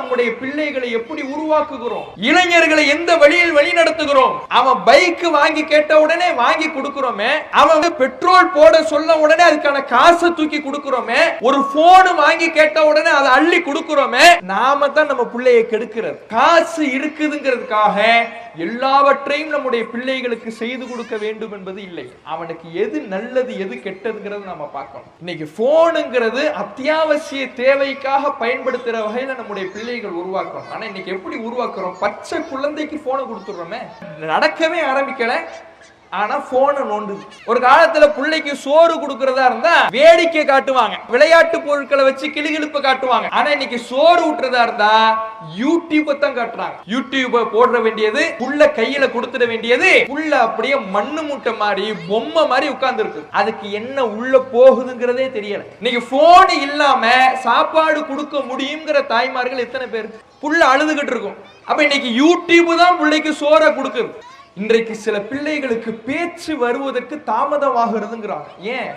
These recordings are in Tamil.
நம்முடைய பிள்ளைகளை எப்படி உருவாக்குகிறோம், இளைஞர்களை எந்த வழியில் வழி நடத்துகிறோம். அவன் பைக் வாங்கி கேட்ட உடனே வாங்கி கொடுக்கிறோமே, அவன் பெட்ரோல் போட சொல்ல உடனே அதுக்கான காசை தூக்கி கொடுக்கிறோமே, ஒரு போன் வாங்கி கேட்ட உடனே அதை அள்ளி கொடுக்கிறோமே. நாம தான் நம்ம பிள்ளையை கெடுக்கிறது. காசு இருக்குதுங்கிறதுக்காக எல்லாவற்றையும் நம்முடைய பிள்ளைகளுக்கு செய்து கொடுக்க வேண்டும் என்பது இல்லை. அவனுக்கு எது நல்லது எது கெட்டதுங்கிறது நாம பார்க்கணும். இன்னைக்கு போனுங்கிறது அத்தியாவசிய தேவைக்காக பயன்படுத்துற வகையில நம்முடைய பிள்ளைகள் உருவாக்கணும். ஆனா இன்னைக்கு எப்படி உருவாக்குறோம்? பச்சை குழந்தைக்கு போனை கொடுத்துடுறோமே, நடக்கவே ஆரம்பிக்கல, ஆனா போனை நோண்டுது. ஒரு காலத்துல பிள்ளைக்கு சோறு கொடுக்கறதா இருந்தா வேடிக்கை காட்டுவாங்க, விளையாட்டு பொருட்களை வச்சு கிளிகிழிப்பு காட்டுவாங்க. ஆனா இன்னைக்கு சோறு ஊட்டுறதா இருந்தா யூடியூப் தான் காட்டுறாங்க. யூடியூப் போடுற வேண்டியது, புள்ள கையில கொடுத்துட வேண்டியது, புள்ள அப்படியே மண்ணு மூட்டை மாதிரி பொம்மை மாதிரி உட்கார்ந்து இருக்கு. அதுக்கு என்ன உள்ள போகுதுங்கிறதே தெரியல. இன்னைக்கு போன் இல்லாம சாப்பாடு கொடுக்க முடியுங்கிற தாய்மார்கள் எத்தனை பேர்? புள்ள அழுதுகிட்டு இருக்கும். அப்ப இன்னைக்கு யூடியூப் தான் பிள்ளைக்கு சோறை கொடுக்குது. இன்றைக்கு சில பிள்ளைகளுக்கு பேச்சு வருவதற்கு தாமதமாகிறதுங்கிறாங்க. ஏன்?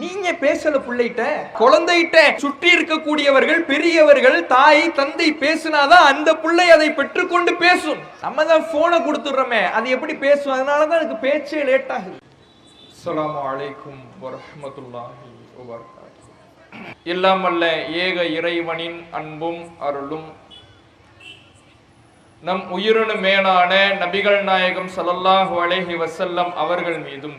நீங்க பேசல பிள்ளைகிட்ட, குழந்தைகிட்ட. சுற்றி இருக்கக்கூடியவர்கள், பெரியவர்கள், தாய் தந்தை பேசினாதான் அந்த பிள்ளை அதை பெற்றுக்கொண்டு பேசும். நம்ம தான் போனை கொடுத்துடுறோமே, அது எப்படி பேசும்? அதனாலதான் அதுக்கு பேச்சே லேட் ஆகுது. அஸ்ஸலாமு அலைக்கும் வரஹ்மத்துல்லாஹி வபரகாத்துஹு. எல்லாம் வல்ல ஏக இறைவனின் அன்பும் அருளும் நம் உயிரினு மேலான நபிகள் நாயகம் ஸல்லல்லாஹு அலைஹி வஸல்லம் அவர்கள் மீதும்,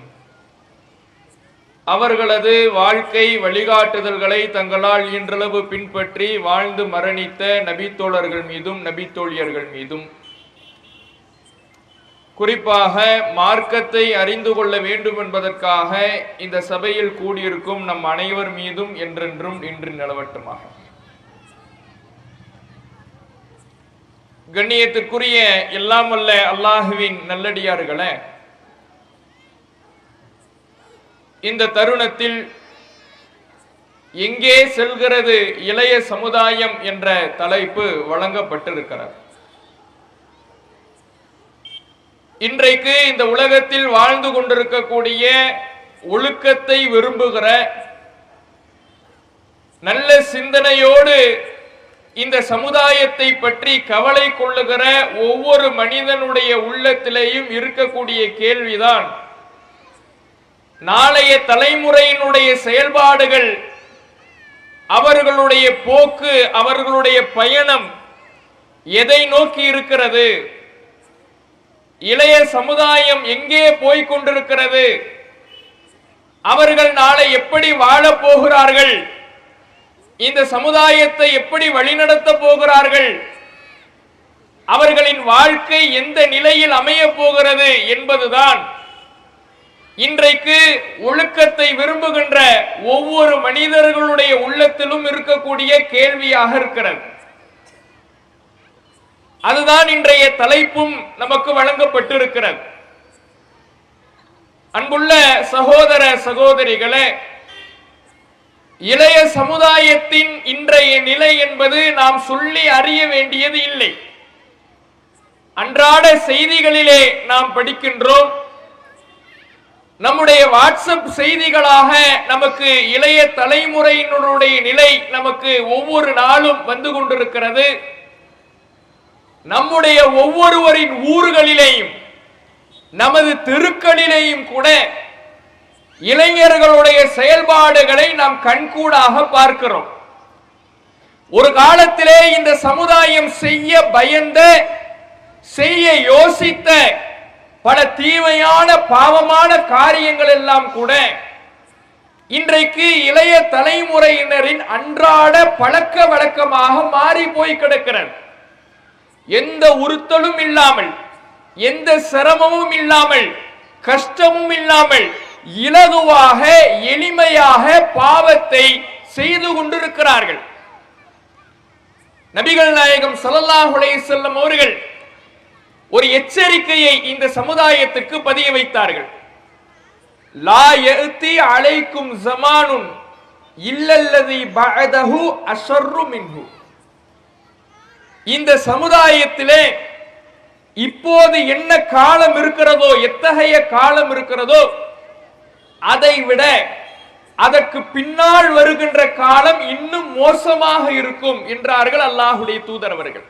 அவர்களது வாழ்க்கை வழிகாட்டுதல்களை தங்களால் இன்றளவு பின்பற்றி வாழ்ந்து மரணித்த நபித்தோழர்கள் மீதும் நபித்தோழியர்கள் மீதும், குறிப்பாக மார்க்கத்தை அறிந்து கொள்ள வேண்டும் என்பதற்காக இந்த சபையில் கூடியிருக்கும் நம் அனைவர் மீதும் என்றென்றும் இன்று நிலவட்டுமாக. கண்ணியத்துக்குரிய எல்லாம் வல்ல அல்லாஹுவின் நல்லடியார்களே, இந்த தருணத்தில் எங்கே செல்கிறது இளைய சமுதாயம் என்ற தலைப்பு வழங்கப்பட்டிருக்கிறது. இன்றைக்கு இந்த உலகத்தில் வாழ்ந்து கொண்டிருக்கக்கூடிய ஒழுக்கத்தை விரும்புகிற, நல்ல சிந்தனையோடு இந்த சமுதாயத்தை பற்றி கவலை கொள்ளுகிற ஒவ்வொரு மனிதனுடைய உள்ளத்திலேயும் இருக்கக்கூடிய கேள்விதான், நாளைய தலைமுறையினுடைய செயல்பாடுகள், அவர்களுடைய போக்கு, அவர்களுடைய பயணம் எதை நோக்கி இருக்கிறது? இளைய சமுதாயம் எங்கே போய்கொண்டிருக்கிறது? அவர்கள் நாளை எப்படி வாழப் போகிறார்கள்? இந்த சமுதாயத்தை எப்படி வழிநடத்த போகிறார்கள்? அவர்களின் வாழ்க்கை எந்த நிலையில் அமைய போகிறது என்பதுதான் இன்றைக்கு ஒழுக்கத்தை விரும்புகின்ற ஒவ்வொரு மனிதர்களுடைய உள்ளத்திலும் இருக்கக்கூடிய கேள்வியாக இருக்கிறது. அதுதான் இன்றைய தலைப்பும் நமக்கு வழங்கப்பட்டிருக்கிறது. அன்புள்ள சகோதர சகோதரிகளே, இளைய சமுதாயத்தின் இன்றைய நிலை என்பது நாம் சொல்லி அறிய வேண்டியது இல்லை. அன்றாட செய்திகளிலே நாம் படிக்கின்றோம். நம்முடைய வாட்ஸ்அப் செய்திகளாக நமக்கு இளைய தலைமுறையினருடைய நிலை நமக்கு ஒவ்வொரு நாளும் வந்து கொண்டிருக்கிறது. நம்முடைய ஒவ்வொருவரின் ஊர்களிலேயும் நமது தெருக்களிலேயும் கூட இளைஞர்களுடைய செயல்பாடுகளை நாம் கண்கூடாக பார்க்கிறோம். ஒரு காலத்திலே இந்த சமுதாயம் செய்ய பயந்த, செய்ய யோசித்த பல தீமையான பாவமான காரியங்கள் எல்லாம் கூட இன்றைக்கு இளைய தலைமுறையினரின் அன்றாட பழக்க வழக்கமாக மாறி போய் கிடக்கிறது. எந்த உறுத்தலும் இல்லாமல், எந்த சிரமமும் இல்லாமல், கஷ்டமும் இல்லாமல் இலகுவாக எளிமையாக பாவத்தை செய்து கொண்டிருக்கிறார்கள். நபிகள் நாயகம் ஸல்லல்லாஹு அலைஹி வஸல்லம் அவர்கள் ஒரு எச்சரிக்கையை இந்த சமுதாயத்துக்கு பதிய வைத்தார்கள். லா யஅதி அலைக்கும் ஸமானுன் இல்லல்லதி பஅதஹு அஷர்ரு மின்ஹு. இந்த சமுதாயத்திலே இப்போது என்ன காலம் இருக்கிறதோ, எத்தகைய காலம் இருக்கிறதோ அதை விட அதற்கு பின்னால் வருகின்ற காலம் இன்னும் மோசமாக இருக்கும் என்றார்கள் அல்லாஹ்வுடைய தூதர் அவர்கள்.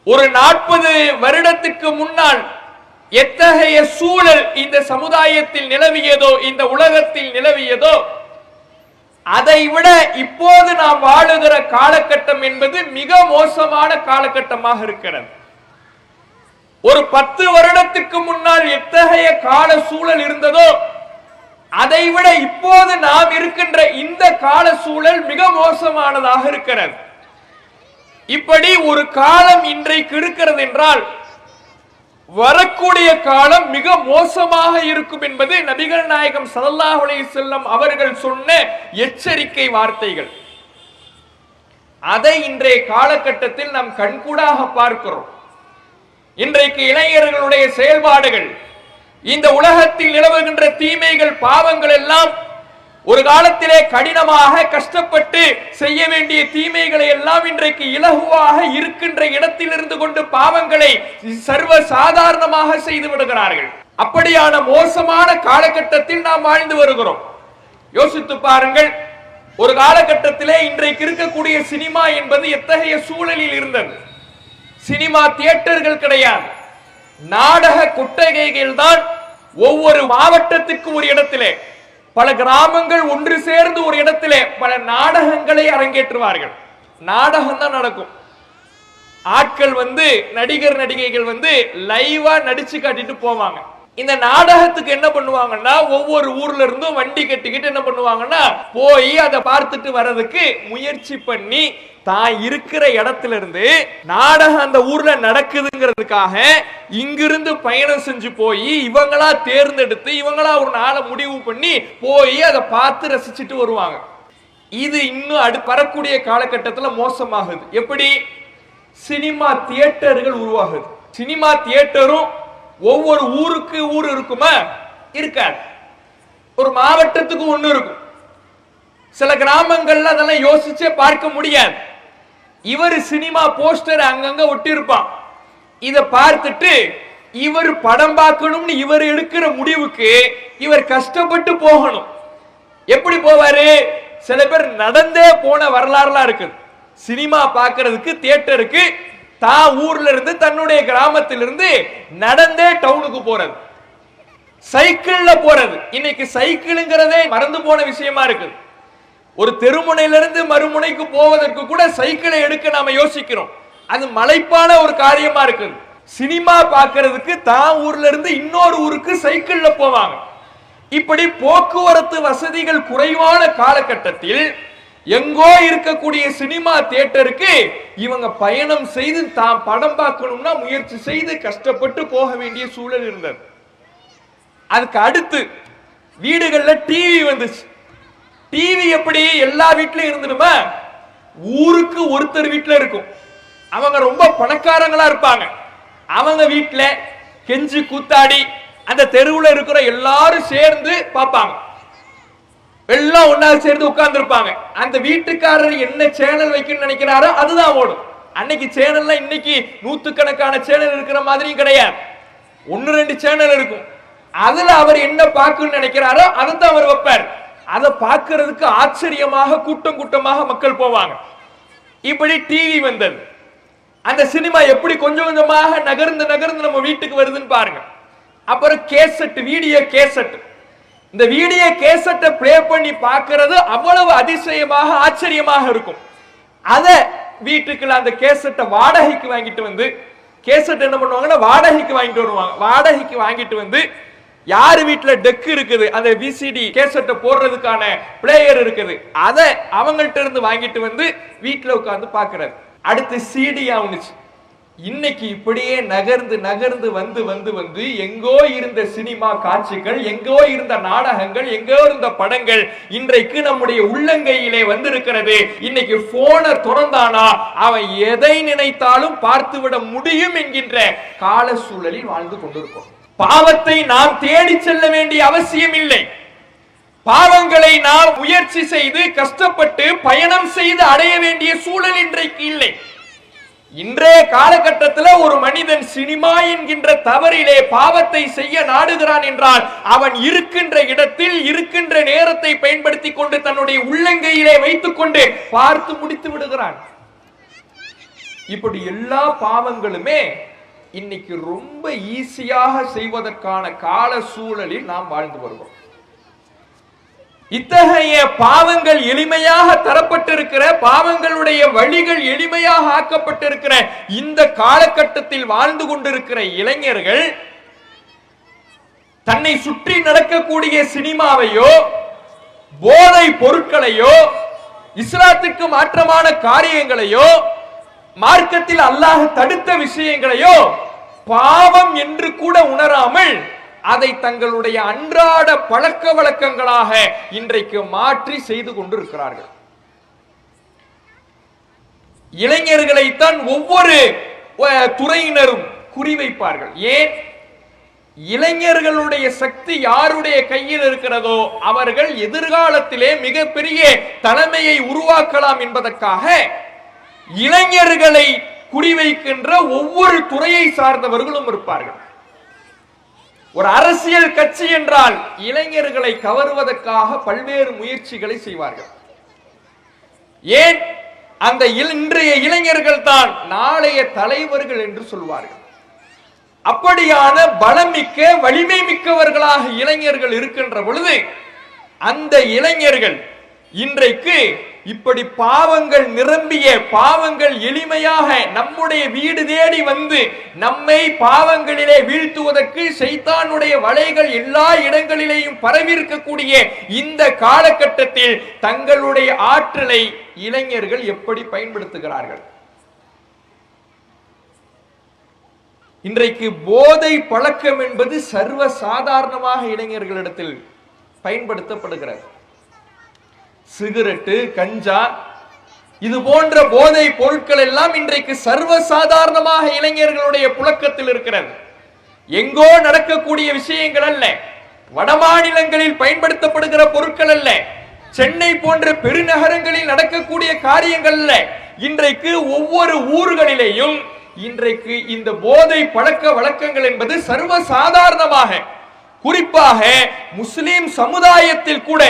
ஒரு 40 வருடத்துக்கு முன்னால் எத்தகைய சூழல் இந்த சமுதாயத்தில் நிலவியதோ, இந்த உலகத்தில் நிலவியதோ, அதைவிட இப்போது நாம் வாழுகிற காலகட்டம் என்பது மிக மோசமான காலகட்டமாக இருக்கிறது. ஒரு 10 வருடத்துக்கு முன்னால் எத்தகைய கால சூழல் இருந்ததோ, அதைவிட இப்போது நாம் இருக்கின்ற இந்த கால சூழல் மிக மோசமானதாக இருக்கிறது. இப்படி ஒரு காலம் இன்றைக்கு இருக்கிறது என்றால் வரக்கூடிய காலம் மிக மோசமாக இருக்கும் என்பது நபிகள் நாயகம் ஸல்லல்லாஹு அலைஹி வஸல்லம் அவர்கள் சொன்ன எச்சரிக்கை வார்த்தைகள். அதை இன்றைய காலகட்டத்தில் நாம் கண்கூடாக பார்க்கிறோம். இன்றைக்கு இளைஞர்களுடைய செயல்பாடுகள், இந்த உலகத்தில் நிலவுகின்ற தீமைகள், பாவங்கள் எல்லாம் ஒரு காலத்திலே கடினமாக கஷ்டப்பட்டு செய்ய வேண்டிய தீமைகளை எல்லாம் இன்றைக்கு இலகுவாக இருக்கின்ற இடத்தில் இருந்து கொண்டு பாவங்களை சர்வ சாதாரணமாக செய்து விடுகிறார்கள். அப்படியான மோசமான காலகட்டத்தில் நாம் வாழ்ந்து வருகிறோம். யோசித்து பாருங்கள், ஒரு காலகட்டத்திலே இன்றைக்கு இருக்கக்கூடிய சினிமா என்பது எத்தகைய சூழலில் இருந்தது. சினிமா தியேட்டர்கள் கிடையாது, நாடக கொட்டகைகள் தான். ஒவ்வொரு மாவட்டத்திற்கு ஒரு இடத்திலே, பல கிராமங்கள் ஒன்று சேர்ந்து ஒரு இடத்திலே பல நாடகங்களை அரங்கேற்றுவார்கள். நாடகம் தான் நடக்கும். ஆட்கள் நடிகர் நடிகைகள் லைவா நடிச்சு காட்டிட்டு போவாங்க. இந்த நாடகத்துக்கு என்ன பண்ணுவாங்கன்னா, ஒவ்வொரு ஊர்ல இருந்தும் வண்டி கட்டிக்கிட்டு என்ன பண்ணுவாங்கன்னா, போய் அதை பார்த்துட்டு வர்றதுக்கு முயற்சி பண்ணி தான் இருக்கிற இடத்துல இருந்து நாடகம் அந்த ஊர்ல நடக்குதுங்கிறதுக்காக இங்கிருந்து பயணம் செஞ்சு போய் இவங்களா தேர்ந்தெடுத்து இவங்களா ஒரு நாளை முடிவு பண்ணி போய் அதை பார்த்து ரசிச்சுட்டு வருவாங்க. இது இன்னும் வரக்கூடிய காலகட்டத்தில் மோசமாகுது. எப்படி? சினிமா தியேட்டர்கள் உருவாகுது. சினிமா தியேட்டரும் ஒவ்வொரு ஊருக்கு ஊர் இருக்குமா? இருக்காது. ஒரு மாவட்டத்துக்கு ஒண்ணு இருக்கும். சில கிராமங்கள்ல அதெல்லாம் யோசிச்சே பார்க்க முடியாது. இவர் சினிமா போஸ்டர் அங்கங்க ஒட்டி இருப்பான். இத பார்த்துட்டு இவர் படம் பார்க்கணும்னு இவர் எடுக்கிற முடிவுக்கு இவர் கஷ்டப்பட்டு போகணும். எப்படி போவாரு? சில பேர் நடந்தே போன வரலாறுலாம் இருக்குது. சினிமா பார்க்கிறதுக்கு தியேட்டருக்கு தான் ஊர்ல இருந்து தன்னுடைய கிராமத்திலிருந்து நடந்தே டவுனுக்கு போறது, சைக்கிள்ல போறது. இன்னைக்கு சைக்கிள்ங்கிறதே மறந்து போன விஷயமா இருக்குது. ஒரு தெருமுனையிலிருந்து மறுமுனைக்கு போவதற்கு கூட சைக்கிளை எடுக்க நாம யோசிக்கிறோம். அது மலைப்பான ஒரு காரியமா இருக்குது. சினிமா பார்க்கிறதுக்கு தான் ஊர்ல இருந்து இன்னொரு ஊருக்கு சைக்கிள்ல போவாங்க. இப்படி போக்குவரத்து வசதிகள் குறைவான காலகட்டத்தில் எங்கோ இருக்கக்கூடிய சினிமா தியேட்டருக்கு இவங்க பயணம் செய்து தான் படம் பார்க்கணும்னா முயற்சி செய்து கஷ்டப்பட்டு போக வேண்டிய சூழல் இருந்தது. அதுக்கு அடுத்து வீடுகள்ல டிவி வந்துச்சு. டிவி எப்படி எல்லா வீட்லயும் இருந்துடுமா? ஊருக்கு ஒருத்தர் வீட்டுல இருக்கும். அவங்க ரொம்ப பணக்காரங்களா இருப்பாங்க. அவங்க வீட்டுல கெஞ்சி கூத்தாடி அந்த தெருவுல இருக்கிற எல்லாரும் சேர்ந்து பார்ப்பாங்க. எல்லாம் ஒன்னா சேர்ந்து உட்கார்ந்து இருப்பாங்க. அந்த வீட்டுக்காரர் என்ன சேனல் வைக்கணும்னு நினைக்கிறாரோ அதுதான் ஓடும். அன்னைக்கு சேனல்ல இன்னைக்கு நூத்துக்கணக்கான சேனல் இருக்கிற மாதிரியும் கிடையாது. 1-2 சேனல் இருக்கும். அதுல அவர் என்ன பார்க்கணும்னு நினைக்கிறாரோ அதைத்தான் அவர் வைப்பார். அதை பார்க்கிறதுக்கு ஆச்சரியமாக கூட்டம் கூட்டமாக மக்கள் போவாங்க. இப்படி டிவி வந்தது. அந்த சினிமா எப்படி கொஞ்சம் கொஞ்சமாக நகர்ந்து நகர்ந்து நம்ம வீட்டுக்கு வருதுன்னு பாருங்க. அப்புறம் கேசட், வீடியோ கேசட். இந்த வீடியோ கேசட்டை பிளே பண்ணி பார்க்கிறது அவ்வளவு அதிசயமாக ஆச்சரியமாக இருக்கும். அத வீட்டுக்குள்ள அந்த கேசட்டை வாடகைக்கு வாங்கிட்டு வந்து, கேசட் என்ன பண்ணுவாங்கன்னா வாடகைக்கு வாங்கிட்டு வருவாங்க. வாடகைக்கு வாங்கிட்டு வந்து யாரு வீட்டுல டெக் இருக்குது, அந்த விசிடி கேசட்டை போடுறதுக்கான பிளேயர் இருக்குது, அதை அவங்கள்ட்ட இருந்து வாங்கிட்டு வந்து வீட்டுல உட்கார்ந்து பாக்குறது. அடுத்து சிடி ஆவுனுச்சு. இன்னைக்கு இப்படியே நகர்ந்து நகர்ந்து வந்து வந்து வந்து எங்கோ இருந்த சினிமா காட்சிகள், எங்கோ இருந்த நாடகங்கள், எங்கோ இருந்த படங்கள் இன்றைக்கு நம்முடைய உள்ளங்கையிலே வந்திருக்கிறது. இன்னைக்கு போனை திறந்தானா அவன் எதை நினைத்தாலும் பார்த்துவிட முடியும் என்கின்ற கால சூழலில் வாழ்ந்து கொண்டிருக்கோம். பாவத்தை நாம் தேடி செல்ல வேண்டிய அவசியம் இல்லை. பாவங்களை நாம் முயற்சி செய்து கஷ்டப்பட்டு பயணம் செய்து அடைய வேண்டிய சூழல் இன்றைக்கு இல்லை. இன்றைய காலகட்டத்தில் ஒரு மனிதன் சினிமா என்கின்ற தவறிலே பாவத்தை செய்ய நாடுகிறான் என்றால் அவன் இருக்கின்ற இடத்தில் இருக்கின்ற நேரத்தை பயன்படுத்திக் கொண்டு தன்னுடைய உள்ளங்கையிலே வைத்துக் கொண்டு பார்த்து முடித்து விடுகிறான். இப்படி எல்லா பாவங்களுமே இன்னைக்கு ரொம்ப ஈஸியாக செய்வதற்கான கால சூழலில் நாம் வாழ்ந்து வருகிறோம். இத்தகைய பாவங்கள் எளிமையாக தரப்பட்டிருக்கிற, பாவங்களுடைய வழிகள் எளிமையாக ஆக்கப்பட்டிருக்கிற இந்த காலகட்டத்தில் வாழ்ந்து கொண்டிருக்கிற இளைஞர்கள் தன்னை சுற்றி நடக்கக்கூடிய சினிமாவையோ போதை பொருட்களையோ இஸ்லாத்துக்கு மாற்றமான காரியங்களையோ மார்க்கத்தில் அல்லாஹ் தடுத்த விஷயங்களையோ பாவம் என்று கூட உணராமல் அதை தங்களுடைய அன்றாட பழக்க வழக்கங்களாக இன்றைக்கு மாற்றி செய்து கொண்டிருக்கிறார்கள். இளைஞர்களைத்தான் ஒவ்வொரு துறையினரும் குறிவைப்பார்கள். ஏன்? இளைஞர்களுடைய சக்தி யாருடைய கையில் இருக்கிறதோ அவர்கள் எதிர்காலத்திலே மிகப்பெரிய தலைமையை உருவாக்கலாம் என்பதற்காக இளைஞர்களை குறிவைக்கின்ற ஒவ்வொரு துறையை சார்ந்தவர்களும் இருப்பார்கள். ஒரு அரசியல் கட்சி என்றால் இளைஞர்களை கவருவதற்காக பல்வேறு முயற்சிகளை செய்வார்கள். ஏன்? அந்த இன்றைய இளைஞர்கள் தான் நாளைய தலைவர்கள் என்று சொல்வார்கள். அப்படியான பலமிக்க வலிமை மிக்கவர்களாக இளைஞர்கள் இருக்கின்ற பொழுது அந்த இளைஞர்கள் இன்றைக்கு இப்படி பாவங்கள் நிரம்பிய, பாவங்கள் எளிமையாக நம்முடைய வீடு தேடி வந்து நம்மை பாவங்களிலே வீழ்த்துவதற்கு சைத்தானுடைய வலைகள் எல்லா இடங்களிலேயும் பரவியிருக்கக்கூடிய இந்த காலகட்டத்தில் தங்களுடைய ஆற்றலை இளைஞர்கள் எப்படி பயன்படுத்துகிறார்கள்? இன்றைக்கு போதை பழக்கம் என்பது சர்வ சாதாரணமாக இளைஞர்களிடத்தில் பயன்படுத்தப்படுகிறது. சிகரெட்டு, கஞ்சா, இது போன்ற போதை பொருட்கள் எல்லாம் இன்றைக்கு சர்வசாதாரணமாக இளைஞர்களுடைய புழக்கத்தில் இருக்கிறது. எங்கோ நடக்கக்கூடிய விஷயங்கள் அல்ல, வடமாநிலங்களில் பயன்படுத்தப்படுகிற பொருட்கள் அல்ல, சென்னை போன்ற பெருநகரங்களில் நடக்கக்கூடிய காரியங்கள் அல்ல. இன்றைக்கு ஒவ்வொரு ஊர்களிலேயும் இன்றைக்கு இந்த போதை பழக்க வழக்கங்கள் என்பது சர்வசாதாரணமாக, குறிப்பாக முஸ்லிம் சமுதாயத்தில் கூட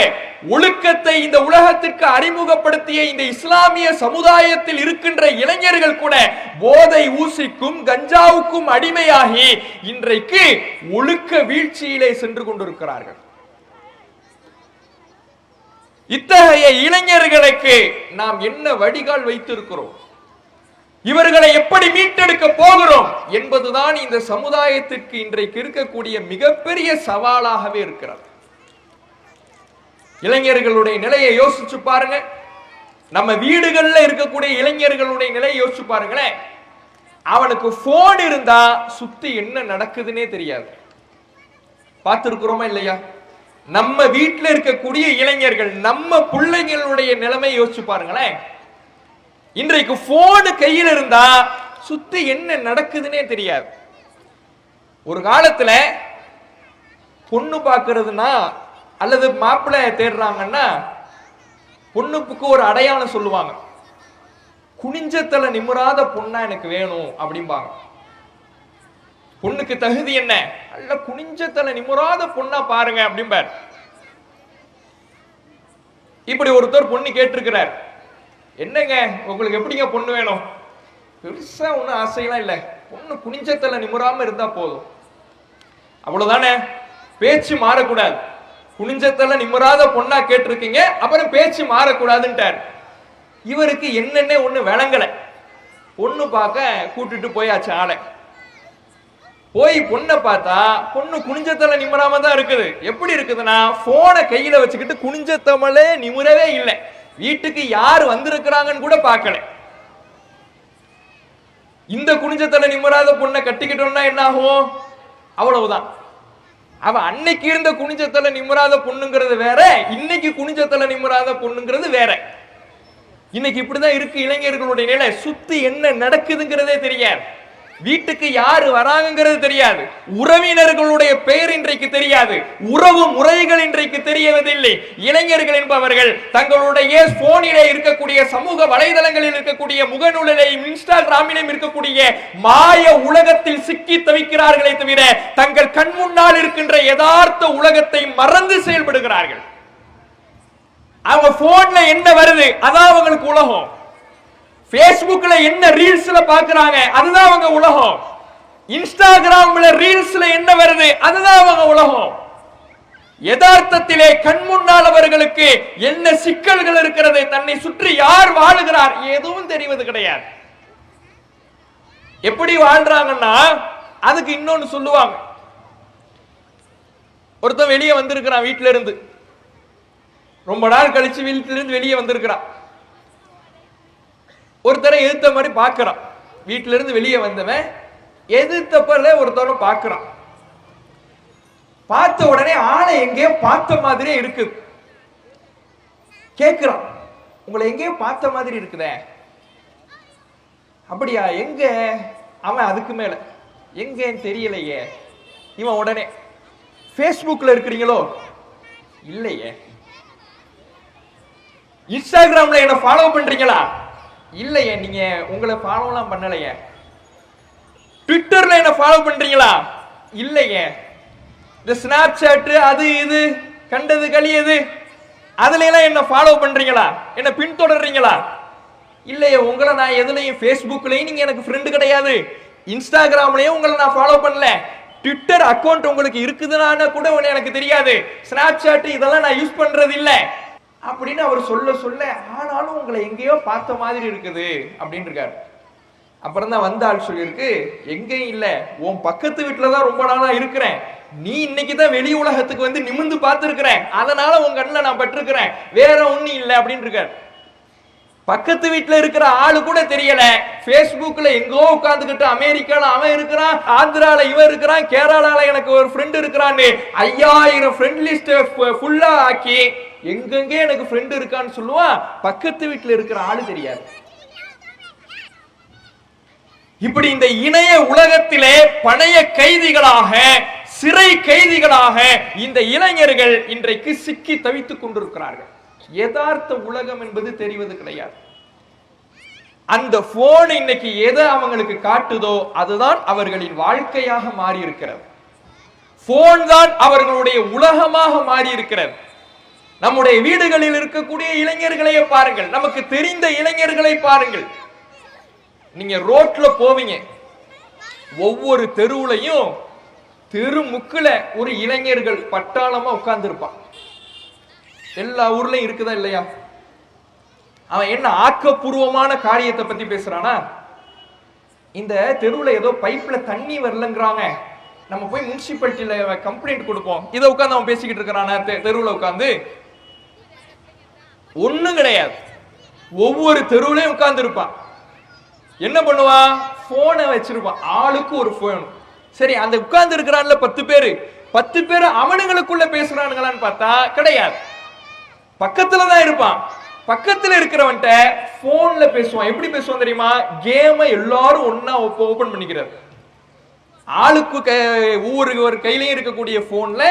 ஒழுக்கத்தை இந்த உலகத்திற்கு அறிமுகப்படுத்திய இந்த இஸ்லாமிய சமுதாயத்தில் இருக்கின்ற இளைஞர்கள் கூட போதை ஊசிக்கும் கஞ்சாவுக்கும் அடிமையாகி இன்றைக்கு ஒழுக்க வீழ்ச்சியிலே சென்று கொண்டிருக்கிறார்கள். இத்தகைய இளைஞர்களுக்கு நாம் என்ன வடிகால் வைத்திருக்கிறோம், இவர்களை எப்படி மீட்டெடுக்க போகிறோம் என்பதுதான் இந்த சமுதாயத்திற்கு இன்றைக்கு இருக்கக்கூடிய மிகப்பெரிய சவாலாகவே இருக்கிறது. இளைஞர்களுடைய நிலையை யோசிச்சு பாருங்க. நம்ம வீடுகள்ல இருக்கக்கூடிய இளைஞர்களுடைய நிலையை யோசிச்சு பாருங்களேன். அவனுக்கு போன் இருந்தா சுத்தி என்ன நடக்குதுன்னே தெரியாது. பார்த்திருக்கிறோமா இல்லையா? நம்ம வீட்டுல இருக்கக்கூடிய இளைஞர்கள், நம்ம பிள்ளைங்களுடைய நிலைமை யோசிச்சு பாருங்களேன். இன்றைக்கு போன் கையில் இருந்தா சுத்தி என்ன நடக்குதுன்னே தெரியாது. ஒரு காலத்துல பொண்ணு பார்க்கிறதுனா அல்லது மாப்பிள்ளை தேடுறாங்கன்னா பொண்ணுக்கு ஒரு அடையாளம் சொல்லுவாங்க. குனிஞ்சத்தல நிமிராத பொண்ணா எனக்கு வேணும் அப்படிம்பாங்க. பொண்ணுக்கு தகுதி என்ன? அல்ல குனிஞ்சத்தல நிமிராத பொண்ணா பாருங்க அப்படிம்பார். இப்படி ஒருத்தர் பொண்ணு கேட்டிருக்கிறார். என்னங்க உங்களுக்கு எப்படிங்க பொண்ணு வேணும்? பெருசா ஒன்னும் ஆசையெல்லாம் இல்ல, பொண்ணு குனிஞ்சத்தல நிமிராம இருந்தா போதும். அவ்வளவுதானே, பேச்சு மாறக்கூடாது. குனிஞ்சத்தல நிமிராத பொண்ணா கேட்டிருக்கீங்க, அப்புறம் பேச்சு மாறக்கூடாதுன்ட்டார். இவருக்கு என்னென்ன ஒண்ணு விளங்கல. பொண்ணு பார்க்க கூட்டிட்டு போயாச்சு ஆளை. போய் பொண்ணை பார்த்தா பொண்ணு குனிஞ்சத்தல நிமிராம தான் இருக்குது. எப்படி இருக்குதுன்னா போனை கையில வச்சுக்கிட்டு குனிஞ்சத்தமலே நிமிரவே இல்லை. வீட்டுக்கு யார் வந்திருக்கிறாங்கன்னு கூட பார்க்கல. இந்த குனிஞ்சத்தல நிமிராத பொண்ணை கட்டிக்கிட்டோம்னா என்ன ஆகும்? அவ்வளவுதான். அவ அன்னைக்கு இருந்த குனிஞ்சத்தல நிமிராத பொண்ணுங்கிறது வேற, இன்னைக்கு குனிஞ்சத்தல நிமிராத பொண்ணுங்கிறது வேற. இன்னைக்கு இப்படிதான் இருக்கு இளைஞர்களுடைய நிலை. சுத்தி என்ன நடக்குதுங்கிறதே தெரியாது. வீட்டுக்கு யாரு வராங்கிறது தெரியாது, உறவினர்களுடைய பெயர் இன்றைக்கு தெரியாது, உறவு முறைகள் இன்றைக்கு தெரியவதில்லை. இளைஞர்கள் என்பவர்கள் தங்களுடைய போனிலே இருக்கக்கூடிய சமூக வலைதளங்களில் இருக்கக்கூடிய முகநூலிலேயும் இன்ஸ்டாகிராமிலும் இருக்கக்கூடிய மாய உலகத்தில் சிக்கி தவிக்கிறார்களே தவிர தங்கள் கண் முன்னால் இருக்கின்ற யதார்த்த உலகத்தை மறந்து செயல்படுகிறார்கள். அவங்க போன்ல என்ன வருது அதான் அவங்களுக்கு உலகம். Facebookல என்ன ரீல்ஸ்ல பாக்குறாங்க அதுதான் அவங்க உலகம். இன்ஸ்டாகிராம்ல ரீல்ஸ்ல என்ன வருது அதுதான் அவங்க உலகம். யதார்த்தத்திலே கண் முன்னால் அவர்களுக்கு என்ன சிக்கல்கள் இருக்கிறது, தன்னை சுற்றி யார் வாழுகிறார் எதுவும் தெரிவது கிடையாது. எப்படி வாழ்றாங்கன்னா அதுக்கு இன்னொன்னு சொல்லுவாங்க. ஒருத்தன் வெளியே வந்திருக்கிறான், வீட்டில இருந்து ரொம்ப நாள் கழிச்சு வீட்டில இருந்து வெளியே வந்திருக்கிறான். ஒருத்தரை எதிர்த்த மாதிரி பார்க்கிறான். வீட்டில இருந்து வெளியே வந்தவன் எதிர்த்தப்பல ஒருத்தரை பார்க்கிறான். பார்த்த உடனே ஆளை எங்கேயோ பார்த்த மாதிரியே இருக்கு. கேட்கிறான், உங்களை எங்கேயோ பார்த்த மாதிரி இருக்குதே. அப்படியா, எங்க? அவன் அதுக்கு மேல எங்கன்னு தெரியலையே. இவன் உடனே Facebookல இருக்கிறீங்களோ? இல்லையே. இன்ஸ்டாகிராம்ல என்ன ஃபாலோ பண்றீங்களா? இல்லையே. நீங்க உங்களை ஃபாலோலாம் பண்ணலையே. ட்விட்டர்ல என்ன ஃபாலோ பண்றீங்களா? இல்லையே. இந்த ஸ்னாப்சாட் அது இது கண்டது கழியது அதுல எல்லாம் என்ன ஃபாலோ பண்றீங்களா? என்ன பின்தொடர்றீங்களா? இல்லையே. உங்களை நான் எதுலையும் Facebookலயும் நீங்க எனக்கு ஃப்ரெண்டு கிடையாது, இன்ஸ்டாகிராம்லயும் உங்களை நான் ஃபாலோ பண்ணல, ட்விட்டர் அக்கௌண்ட் உங்களுக்கு இருக்குதுன்னா கூட எனக்கு தெரியாது, ஸ்னாப்சாட் இதெல்லாம் நான் யூஸ் பண்றது இல்லை அப்படின்னு அவர் சொல்ல சொல்ல, ஆனாலும் உங்களை எங்கேயோ பார்த்த மாதிரி இருக்குது அப்படின்னு இருக்காரு. அப்புறம் தான் வந்த ஆள் சொல்லியிருக்கு, எங்கேயும் இல்ல, உன் பக்கத்து வீட்டுலதான் ரொம்ப நாளா இருக்கிறேன், நீ இன்னைக்கு தான் வெளி உலகத்துக்கு வந்து நிமிந்து பார்த்திருக்கிறேன், அதனால உங்க கண்ணில் நான் பட்டிருக்கிறேன், வேற ஒண்ணும் இல்லை அப்படின்னு இருக்காரு. பக்கத்து வீட்டுல இருக்கிற ஆளு கூட தெரியல, Facebookல எங்கோ உட்கார்ந்துகிட்டு அமெரிக்கால அவன் இருக்கிறான், ஆந்திரால இவன் இருக்கிறான், கேரளால எனக்கு ஒரு ஃப்ரெண்ட் இருக்கிறான்னு 5000 ஃப்ரெண்ட் லிஸ்ட் ஃபுல்லா ஆக்கி எங்கெங்கே எனக்கு ஃப்ரெண்ட் இருக்கான்னு சொல்லுவான். பக்கத்து வீட்டுல இருக்கிற ஆளு தெரியாது. இப்படி இந்த இணைய உலகத்திலே பணைய கைதிகளாக, சிறை கைதிகளாக இந்த இளைஞர்கள் இன்றைக்கு சிக்கி தவித்துக் கொண்டிருக்கிறார்கள். யதார்த்த உலகம் என்பது தெரிவது கிடையாது. அந்த போன் இன்னைக்கு எதை அவங்களுக்கு காட்டுதோ அதுதான் அவர்களின் வாழ்க்கையாக மாறி இருக்கிறது. போன் தான் அவர்களுடைய உலகமாக மாறி இருக்கிறது. நம்முடைய வீடுகளில் இருக்கக்கூடிய இளைஞர்களை பாருங்கள், நமக்கு தெரிந்த இளைஞர்களை பாருங்கள். நீங்க ரோட்ல போவீங்க, ஒவ்வொரு தெருவுலையும் தெருமுக்குல ஒரு இளைஞர்கள் பட்டாளமா உட்கார்ந்து இருப்பான். எல்லா ஊர்லயும் இருக்குதா இல்லையா? அவன் என்ன ஆக்கப்பூர்வமான காரியத்தை பத்தி பேசுறானா, இந்த தெருவுல ஏதோ பைப்ல தண்ணி வரலங்கிறாங்க, நம்ம போய் முனிசிபாலிட்டியில கம்ப்ளைண்ட் கொடுப்போம், இதை உட்கார்ந்து அவன் பேசிக்கிட்டு இருக்கிறானா தெருவுல உட்கார்ந்து? ஒண்ணும் கிடையாது. ஒவ்வொரு தெருவுலையும் உட்கார்ந்து இருப்பான். என்ன பண்ணுவான்? போனை வச்சிருப்பான், ஆளுக்கு ஒரு போன். சரி, அந்த உட்கார்ந்து இருக்கிறான்ல 10 பேரு அவனுங்களுக்குள்ள பேசுறானுங்களான்னு பார்த்தா கிடையாது. பக்கத்துல தான் இருப்பான். பக்கத்துல இருக்கிறவன்ட்ட போன்ல பேசுவான். எப்படி பேசுவான் தெரியுமா? கேமை எல்லாரும் ஒன்னா ஓபன் பண்ணிக்கிறார். ஆளுக்கு ஒவ்வொரு கையிலையும் இருக்கக்கூடிய போன்ல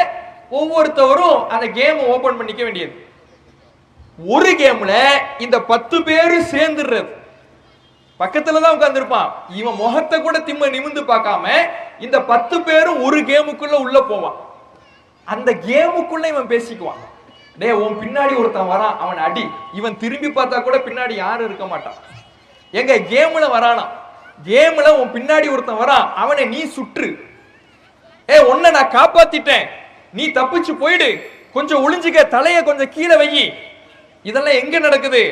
ஒவ்வொருத்தவரும் அந்த கேம் ஓபன் பண்ணிக்க வேண்டியது. ஒரு கேம்ல இந்த 10 பேரு சேர்ந்துடுறது. பக்கத்துலதான் உட்கார்ந்து இருப்பான். இவன் முகத்தை கூட நிமிந்து பார்க்காம இந்த 10 பேரும் ஒரு கேமுக்குள்ள உள்ள போவான். அந்த கேமுக்குள்ள இவன் பேசிக்குவான். டே, உன் பின்னாடி ஒருத்தன் வரான், அவன் அடி. இவன் திரும்பி பார்த்தா கூட பின்னாடி யாரும் இருக்க மாட்டான். எங்க கேம்ல வரானா, கேம்ல உன் பின்னாடி ஒருத்தன் வரான், அவனை நீ சுற்று. உன்னை நான் காப்பாத்திட்டேன், நீ தப்பிச்சு போயிடு, கொஞ்சம் ஒளிஞ்சுக்க, தலைய கொஞ்சம் கீழே வை. இதெல்லாம் எங்க நடக்குது?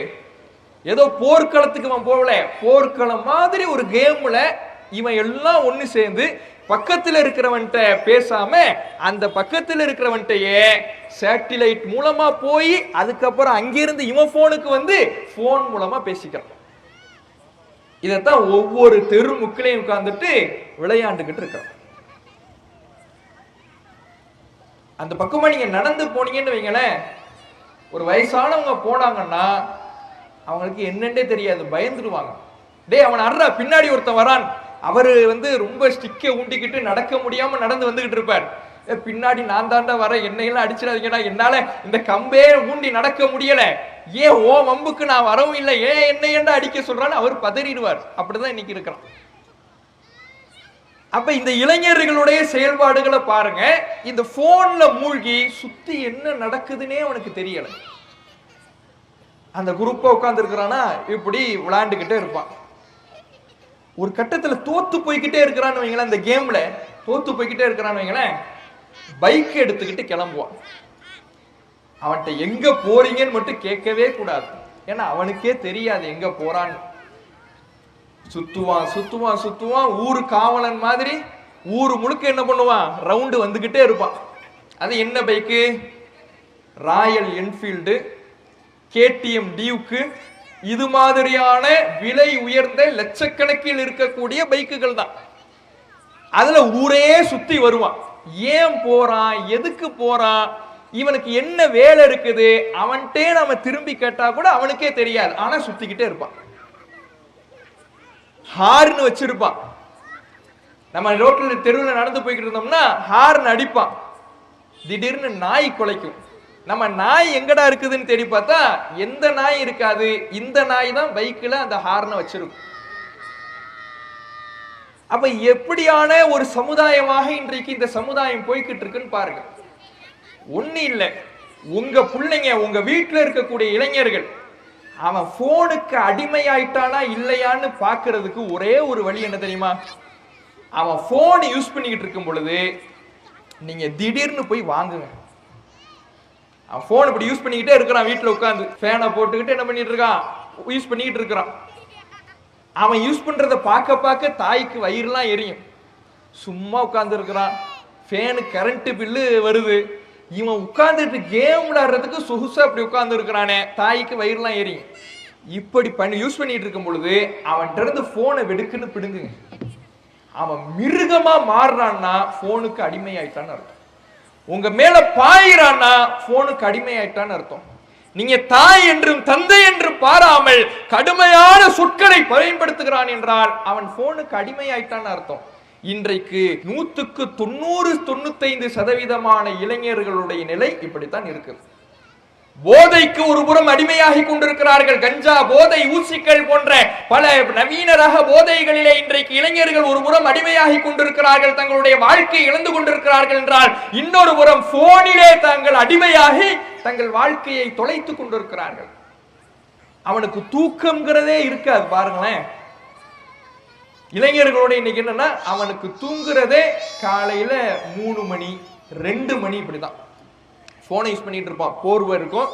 ஏதோ போர்க்களத்துக்கு அவன் போகல, போர்க்களம் மாதிரி ஒரு கேம்ல இவன் எல்லாம் ஒண்ணு சேர்ந்து பக்கத்துல இருக்கிறவன்ட்ட பேசாம அந்த பக்கத்துல இருக்கிறவன்ட்டையே சேட்டிலைட் மூலமா போய் அதுக்கப்புறம் அங்கிருந்து இவன் போனுக்கு வந்து போன் மூலமா பேசிக்கிறான். இதத்தான் ஒவ்வொரு தெரு முக்கிலையும் உட்கார்ந்துட்டு விளையாண்டுகிட்டு இருக்கான். அந்த பக்கமா நீங்க நடந்து போனீங்கன்னு வைங்களேன், ஒரு வயசானவங்க போனாங்கன்னா அவங்களுக்கு என்னன்னே தெரியாது, பயந்துடுவாங்க. டே, அவன் அறா, பின்னாடி ஒருத்தன் வரான், அவரு ரொம்ப ஸ்டிக்கை ஊண்டிக்கிட்டு நடக்க முடியாம நடந்து வந்துகிட்டு இருப்பார். பின்னாடி நான் தாண்டா வர, என்னையெல்லாம் அடிச்சிடாதீங்கடா, என்னால இந்த கம்பே ஊண்டி நடக்க முடியல, ஏன் ஓ வம்புக்கு நான் வரவும் இல்லை, ஏன் என்ன ஏண்டா அடிக்க சொல்றான்னு அவர் பதறிடுவார். அப்படிதான் இன்னைக்கு இருக்கிறான். அப்ப இந்த இளைஞர்களுடைய செயல்பாடுகளை பாருங்க. இந்த போன்ல மூழ்கி சுத்தி என்ன நடக்குதுன்னே அவனுக்கு தெரியல. அந்த குரூப்பா உட்கார்ந்து இருக்கிறானா இப்படி விளையாண்டுகிட்டே இருப்பான். ஒரு கட்டத்துல தோத்து போய்கிட்டே இருக்கிறான்னு வைங்களேன், இந்த கேம்ல தோத்து போய்கிட்டே இருக்கிறான்னு வைங்களேன், பைக் எடுத்துக்கிட்டு கிளம்புவான். அவன்கிட்ட எங்க போறீங்கன்னு மட்டும் கேட்கவே கூடாது, ஏன்னா அவனுக்கே தெரியாது எங்க போறான்னு. சுத்துவான் சுத்துவான் சுத்துவான், ஊரு காவலன் மாதிரி ஊரு முழுக்க என்ன பண்ணுவான், ரவுண்டு வந்துகிட்டே இருப்பான். அது என்ன bike? Royal Enfield, KTM Duke, இது மாதிரியான விலை உயர்ந்த லட்சக்கணக்கில் இருக்கக்கூடிய பைக்குகள் தான். அதுல ஊரே சுத்தி வருவான். ஏன் போறான், எதுக்கு போறான், இவனுக்கு என்ன வேலை இருக்குது, அவன்கிட்டே நம்ம திரும்பி கேட்டா கூட அவனுக்கே தெரியாது. ஆனா சுத்திக்கிட்டே இருப்பான். ஹார்ன் வச்சிருப்பான். நம்ம ரோட்ல தெருவில் நடந்து போய்கிட்டு இருந்தோம்னா ஹார்ன் அடிப்பான். திடீர்னு நாய் குலைக்கும். நம்ம நாய் எங்கடா இருக்குதுன்னு தேடி பார்த்தா எந்த நாய் இருக்காது, இந்த நாய் தான் பைக்ல அந்த ஹார்னை வச்சிருக்கும். அப்ப எப்படியான ஒரு சமுதாயமாக இன்றைக்கு இந்த சமுதாயம் போய்கிட்டு இருக்குன்னு பாருங்க. ஒண்ணு இல்ல, உங்க பிள்ளைங்க, உங்க வீட்டுல இருக்கக்கூடிய இளைஞர்கள் அவன் போனுக்கு அடிமையாயிட்டானா இல்லையான்னு பாக்குறதுக்கு ஒரே ஒரு வழி என்ன தெரியுமா? அவன் போன் யூஸ் பண்ணிக்கிட்டு இருக்கும் பொழுது நீங்க திடீர்னு போய் வாங்குங்க. அவன் போன் இப்படி யூஸ் பண்ணிக்கிட்டே இருக்கிறான், வீட்டுல உட்காந்து ஃபேனை போட்டுக்கிட்டு என்ன பண்ணிட்டு இருக்கான், யூஸ் பண்ணிக்கிட்டு இருக்கிறான். அவன் யூஸ் பண்றத பார்க்க பார்க்க தாய்க்கு வயிறுலாம் எரியும். சும்மா உட்கார்ந்து இருக்கிறான், ஃபேனு கரண்ட் பில்லு வருது, இவன் உட்கார்ந்துட்டு கேம் விளையாடுறதுக்கு சொகுசா அப்படி உட்கார்ந்து இருக்கிறானே, தாய்க்கு வயிறுலாம் எரியும். இப்படி பண்ணி யூஸ் பண்ணிட்டு இருக்கும் பொழுது அவன்கிட்ட இருந்து போனை வெடுக்குன்னு பிடுங்குங்க. அவன் மிருகமா மாறுறான்னா போனுக்கு அடிமையாயிட்டான்னு அர்த்தம். உங்க மேல பாயிறான்னா போனுக்கு அடிமையாயிட்டான்னு அர்த்தம். நீங்க தாய் என்றும் தந்தை என்றும் பாராமல் கடுமையான சொற்களை பயன்படுத்துகிறான் என்றால் அவன் போனுக்கு அடிமையாயிட்டான்னு அர்த்தம். இன்றைக்கு 100க்கு 90-95% இளைஞர்களுடைய நிலை இப்படித்தான் இருக்கு. போதைக்கு ஒரு புறம் அடிமையாகி கொண்டிருக்கிறார்கள். கஞ்சா போதை, ஊசிகள் போன்ற பல நவீன ரக போதைகளிலே இன்றைக்கு இளைஞர்கள் ஒரு புறம் அடிமையாகி கொண்டிருக்கிறார்கள், தங்களுடைய வாழ்க்கையை இழந்து கொண்டிருக்கிறார்கள் என்றால் இன்னொரு புறம் போனிலே தாங்கள் அடிமையாகி தங்கள் வாழ்க்கையை தொலைத்துக் கொண்டிருக்கிறார்கள். அவனுக்கு தூக்கம்ங்கிறதே இருக்காது. பாருங்களேன், இளைஞர்களோட இன்னைக்கு என்னன்னா அவனுக்கு தூங்குறதே காலையில 3 மணி 2 மணி இப்படிதான். போனை யூஸ் பண்ணிட்டு இருப்பான். போர்வை இருக்கும்,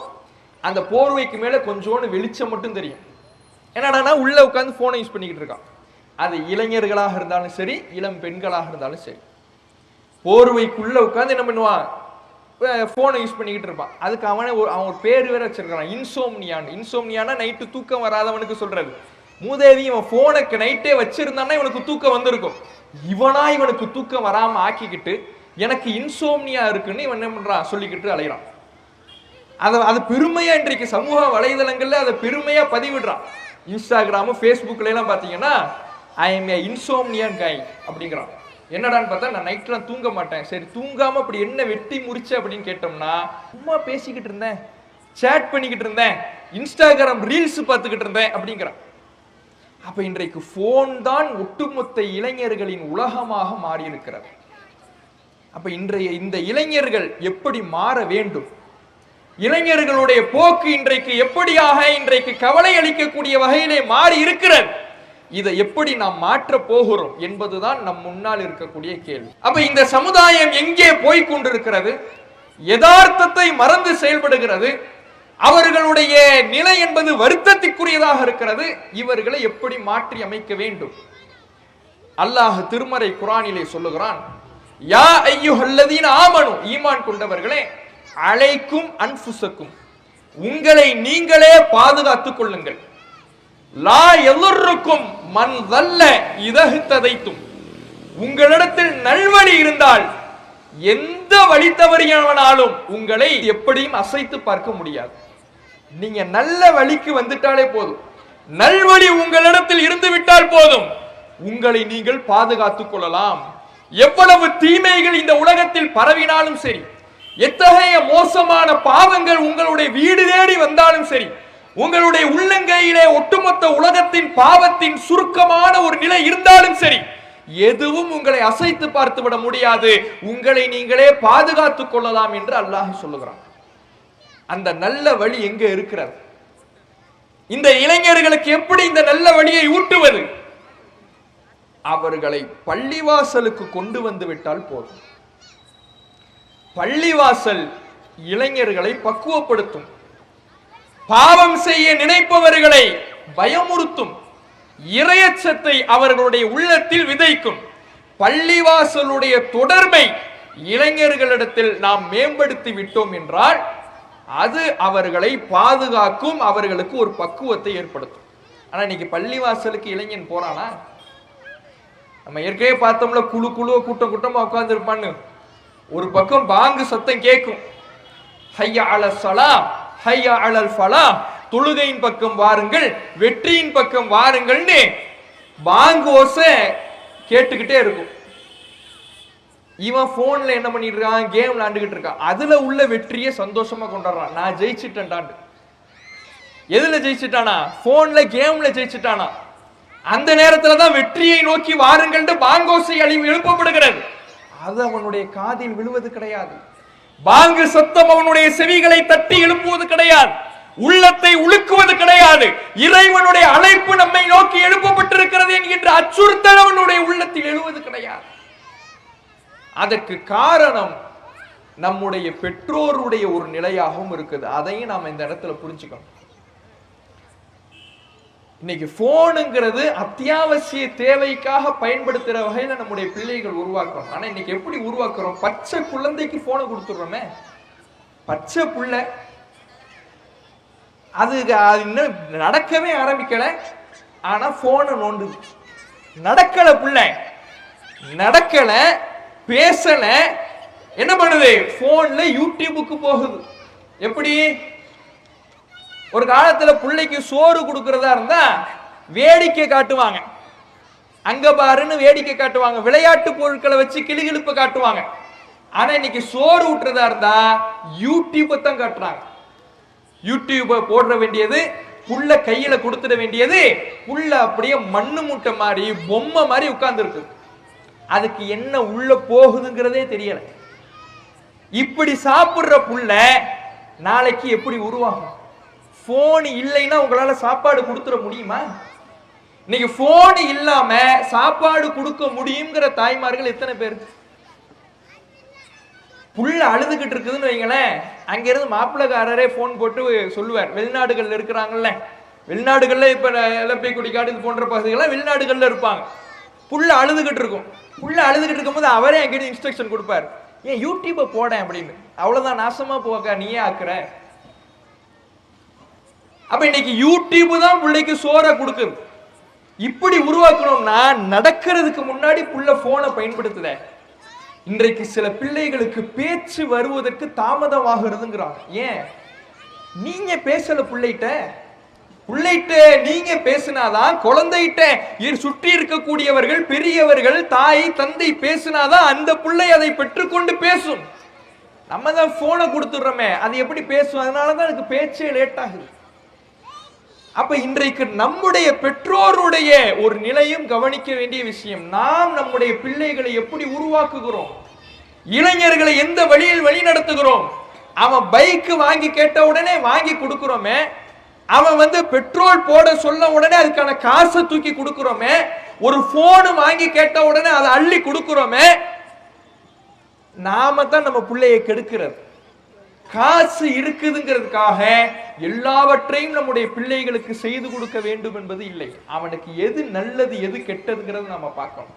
அந்த போர்வைக்கு மேல கொஞ்சோண்டு வெளிச்சம் மட்டும் தெரியும். என்னடா உள்ள உட்காந்து போனை யூஸ் பண்ணிக்கிட்டு இருக்கான். அது இளைஞர்களாக இருந்தாலும் சரி, இளம் பெண்களாக இருந்தாலும் சரி, போர்வைக்குள்ள உட்காந்து என்ன பண்ணுவான், போனை யூஸ் பண்ணிக்கிட்டு இருப்பான். அதுக்கு அவன் ஒரு பேர் வேற வச்சிருக்கான், இன்சோம்னியான். இன்சோம்னியானா நைட்டு தூக்கம் வராதவனுக்கு சொல்றது. மூதேவி இவன் போனுக்கு நைட்டே வச்சிருந்தான்னா இவனுக்கு தூக்கம் வந்திருக்கும். இவனுக்கு தூக்கம் வராம ஆக்கிக்கிட்டு எனக்கு இன்சோம்னியா இருக்குன்னு இவன் என்ன பண்றான், சொல்லிக்கிட்டு அலைகிறான். அது பெருமையா இன்றைக்கு சமூக வலைதளங்கள்ல அதை பெருமையா பதிவிடுறான். இன்ஸ்டாகிராமு ஃபேஸ்புக்ல எல்லாம் பாத்தீங்கன்னா ஐ எம் ஏ இன்சோம்னியன் கை அப்படிங்கிறான். என்னடான்னு பார்த்தா நான் நைட்லாம் தூங்க மாட்டேன். சரி தூங்காம அப்படி என்ன வெட்டி முறிச்ச அப்படின்னு கேட்டோம்னா சும்மா பேசிக்கிட்டு இருந்தேன், சேட் பண்ணிக்கிட்டு இருந்தேன், இன்ஸ்டாகிராம் ரீல்ஸ் பார்த்துக்கிட்டு இருந்தேன் அப்படிங்கிறான். அப்ப இன்றைக்கு போன் தான் ஒட்டுமொத்த இளைஞர்களின் உலகமாக மாறி இருக்கிறது. அப்ப இன்றைய இந்த இளைஞர்கள் எப்படி மாற வேண்டும், இளைஞர்களுடைய போக்கு இன்றைக்கு எப்படியாக இன்றைக்கு கவலை அளிக்கக்கூடிய வகையிலே மாறி இருக்கிறது, இதை எப்படி நாம் மாற்ற போகிறோம் என்பதுதான் நம் முன்னால் இருக்கக்கூடிய கேள்வி. அப்ப இந்த சமுதாயம் எங்கே போய் கொண்டிருக்கிறது, யதார்த்தத்தை மறந்து செயல்படுகிறது, அவர்களுடைய நிலை என்பது வருத்தத்திற்குரியதாக இருக்கிறது. இவர்களை எப்படி மாற்றி அமைக்க வேண்டும்? அல்லாஹ் திருமறை குர்ஆனிலே சொல்லுகிறான், யா அய்யுஹல்லதீன ஆமனு, ஈமான் கொண்டவர்களே, அலைக்கும் அன்ஃபுஸக்கும், உங்களை நீங்களே பாதுகாத்துக் கொள்ளுங்கள், லா யதுர்ருக்கும் மன் தல்ல இதஹ்ததைத்தும், உங்களிடத்தில் நல்வழி இருந்தால் எந்த வழி தவறியவனாலும் உங்களை எப்படியும் அசைத்து பார்க்க முடியாது. நீங்க நல்ல வழிக்கு வந்துட்டாலே போதும், நல்வழி உங்களிடத்தில் இருந்து விட்டால் போதும், உங்களை நீங்கள் பாதுகாத்துக் கொள்ளலாம். எவ்வளவு தீமைகள் இந்த உலகத்தில் பரவினாலும் சரி, எத்தகைய மோசமான பாவங்கள் உங்களுடைய வீடு தேடி வந்தாலும் சரி, உங்களுடைய உள்ளங்கையிலே ஒட்டுமொத்த உலகத்தின் பாவத்தின் சுருக்கமான ஒரு நிலை இருந்தாலும் சரி, எதுவும் உங்களை அசைத்து பார்த்து விட முடியாது. உங்களை நீங்களே பாதுகாத்துக் கொள்ளலாம் என்று அல்லாஹ் சொல்லுகிறான். அந்த நல்ல வழி எங்க இருக்கிறது? இந்த இளைஞர்களுக்கு எப்படி இந்த நல்ல வழியை ஊட்டுவது? அவர்களை பள்ளிவாசலுக்கு கொண்டு வந்து விட்டால் போதும். பள்ளிவாசல் இளைஞர்களை பக்குவப்படுத்தும், பாவம் செய்ய நினைப்பவர்களை பயமுறுத்தும், இறையச்சத்தை அவர்களுடைய உள்ளத்தில் விதைக்கும். பள்ளிவாசலுடைய தொடர்பை இளைஞர்களிடத்தில் நாம் மேம்படுத்தி விட்டோம் என்றால் அது அவர்களை பாதுகாக்கும், அவர்களுக்கு ஒரு பக்குவத்தை ஏற்படுத்தும். ஆனா இன்னைக்கு பள்ளிவாசலுக்கு இளைஞன் போறானா? நம்ம ஏற்கனவே பார்த்தோம்ல, குழு குழுவ கூட்டம் கூட்டமா உட்கார்ந்து இருப்பான்னு. ஒரு பக்கம் பாங்கு சத்தம் கேட்கும், ஹய்யா அலல் ஸலாம் ஹய்யா அலல் ஃபலாஹ், தொழுகையின் பக்கம் வாருங்கள், வெற்றியின் பக்கம் வாருங்கள்னு பாங்கு ஓசை கேட்டுக்கிட்டே இருக்கும். இவன் போன்ல என்ன பண்ணிட்டு இருக்கான்? கேம் விளையாண்டுகிட்டு இருக்கான். அதுல உள்ள வெற்றியை சந்தோஷமா கொண்டாடுறான். நான் ஜெயிச்சிட்டேன்டாண்டு. எதுல ஜெயிச்சிட்டானா? போன்ல கேம்ல ஜெயிச்சிட்டானா? அந்த நேரத்துல தான் வெற்றியை நோக்கி வாருங்கள் பாங்கோசை எழுப்பப்படுகிறது. அது அவனுடைய காதில் விழுவது கிடையாது. பாங்கு சத்தம் அவனுடைய செவிகளை தட்டி எழுப்புவது கிடையாது, உள்ளத்தை உலுக்குவது கிடையாது. இறைவனுடைய அழைப்பு நம்மை நோக்கி எழுப்பப்பட்டிருக்கிறது என்கின்ற அச்சுறுத்தல் அவனுடைய உள்ளத்தில் எழுவது கிடையாது. அதற்கு காரணம் நம்முடைய பெற்றோருடைய ஒரு நிலையாகவும் இருக்குது. அதையும் நாம் இந்த இடத்துல புரிஞ்சுக்கணும். இன்னைக்கு போனுங்கிறது அத்தியாவசிய தேவைக்காக பயன்படுத்துற வகையில நம்முடைய பிள்ளைகள் உருவாக்குறோம். ஆனா இன்னைக்கு எப்படி உருவாக்குறோம்? பச்சை குழந்தைக்கு போனை கொடுத்துடுறோமே. பச்சை புள்ள அது இன்னும் நடக்கவே ஆரம்பிக்கல, ஆனா போனை நோண்டுது. நடக்கல புள்ள, நடக்கல, பேசல, என்ன பண்ணுது? போன்ல யூடியூபுக்கு போகுது. எப்படி? ஒரு காலத்துல பிள்ளைக்கு சோறு கொடுக்கறதா இருந்தா வேடிக்கை காட்டுவாங்க, அங்க பாருன்னு வேடிக்கை காட்டுவாங்க, விளையாட்டு பொருட்களை வச்சு கிளிகிழிப்ப காட்டுவாங்க. ஆனா இன்னைக்கு சோறு ஊட்டுறதா இருந்தா யூடியூபை தான் காட்டுறாங்க. யூடியூபை போடுற வேண்டியது, புள்ள கையில கொடுத்துட வேண்டியது, புள்ள அப்படியே மண்ணு மூட்டை மாதிரி பொம்மை மாதிரி உட்கார்ந்து இருக்கு. அதுக்கு என்ன உள்ள போகுதுங்கிறதே தெரியல. இப்படி சாப்பிடுற புள்ள நாளைக்கு எப்படி உருவாகும்? போன் இல்லைன்னா உங்களால சாப்பாடு கொடுத்துட முடியுமா? இன்னைக்கு போன் இல்லாம சாப்பாடு கொடுக்க முடியுங்கிற தாய்மார்கள் எத்தனை பேர்? புள்ள அழுதுகிட்டு இருக்குதுன்னு வைங்களேன், அங்க இருந்து மாப்பிள்ளக்காரரே போன் போட்டு சொல்லுவார். வெளிநாடுகள்ல இருக்கிறாங்கல்ல, வெளிநாடுகள்ல இப்ப இலப்பை குடிக்காடு இது போன்ற பகுதிகள்லாம் வெளிநாடுகள்ல இருப்பாங்க. புள்ள அழுதுகிட்டு இருக்கும். புள்ள அழுதுகிட்டு இருக்கும்போது அவரே அங்கிட்ட இன்ஸ்ட்ரக்ஷன் கொடுப்பார், ஏன் யூடியூபை போட அப்படின்னு. அவ்வளவுதான், நாசமா போக நீயே ஆக்குற. அப்ப இன்னைக்கு யூடியூப் தான் பிள்ளைக்கு சோற கொடுக்குது. இப்படி உருவாக்கணும்னா நடக்கிறதுக்கு முன்னாடி புள்ள போனை பயன்படுத்துத. இன்றைக்கு சில பிள்ளைகளுக்கு பேச்சு வருவதற்கு தாமதமாகிறதுங்கிறாங்க. ஏன்? நீங்க பேசல பிள்ளைகிட்ட. நீங்க பேசினாதான், குழந்தைகிட்ட சுற்றி இருக்கக்கூடியவர்கள், பெரியவர்கள், தாய் தந்தை பேசினாதான் அந்த பிள்ளை அதை பெற்றுக்கொண்டு பேசும். நம்ம தான் போனை கொடுத்துடுறோமே, அது எப்படி பேசும்? அதனாலதான் எனக்கு பேச்சே லேட் ஆகுது. அப்ப இன்றைக்கு நம்முடைய பெற்றோருடைய ஒரு நிலையும் கவனிக்க வேண்டிய விஷயம். நாம் நம்முடைய பிள்ளைகளை எப்படி உருவாக்குகிறோம்? இளைஞர்களை எந்த வழியில் வழி நடத்துகிறோம்? அவன் பைக் வாங்கி கேட்ட உடனே வாங்கி கொடுக்கிறோமே, அவன் பெட்ரோல் போட சொல்ல உடனே அதுக்கான காசை தூக்கி கொடுக்கிறோமே, ஒரு போன் வாங்கி கேட்ட உடனே அதை அள்ளி கொடுக்கிறோமே, நாம தான் நம்ம பிள்ளையை கெடுக்கிறது. காசு இருக்குதுங்கிறதுக்காக எல்லாவற்றையும் நம்முடைய பிள்ளைகளுக்கு செய்து கொடுக்க வேண்டும் என்பது இல்லை. அவனுக்கு எது நல்லது எது கெட்டதுங்கிறது நாம பார்க்கணும்.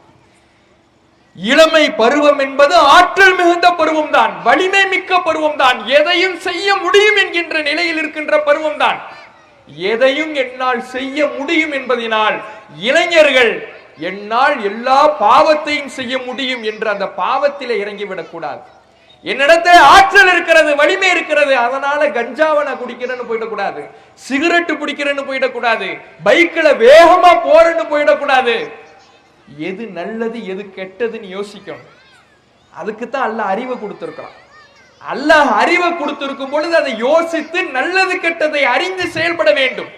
இளமை பருவம் என்பது ஆற்றல் மிகுந்த பருவம் தான், வலிமை மிக்க பருவம் தான், எதையும் செய்ய முடியும் என்கின்ற நிலையில் இருக்கின்ற பருவம் தான். எதையும் என்னால் செய்ய முடியும் என்பதனால் இளைஞர்கள் என்னால் எல்லா பாவத்தையும் செய்ய முடியும் என்ற அந்த பாவத்திலே இறங்கிவிடக் கூடாது. என்னிடத்துல ஆற்றல் இருக்கிறது, வலிமை இருக்கிறது, அதனால கஞ்சாவை நான் குடிக்கிறேன்னு போயிடக்கூடாது, சிகரெட்டு பிடிக்கிறேன்னு போயிடக்கூடாது, பைக்ல வேகமா போறேன்னு போயிடக்கூடாது. எது நல்லது எது கெட்டதுன்னு யோசிக்கணும். அதுக்குத்தான் அல்லாஹ் அறிவை கொடுத்திருக்கிறான். அல்லாஹ் அறிவை கொடுத்திருக்கும் பொழுது அதை யோசித்து நல்லது கெட்டதை அறிந்து செயல்பட வேண்டும்.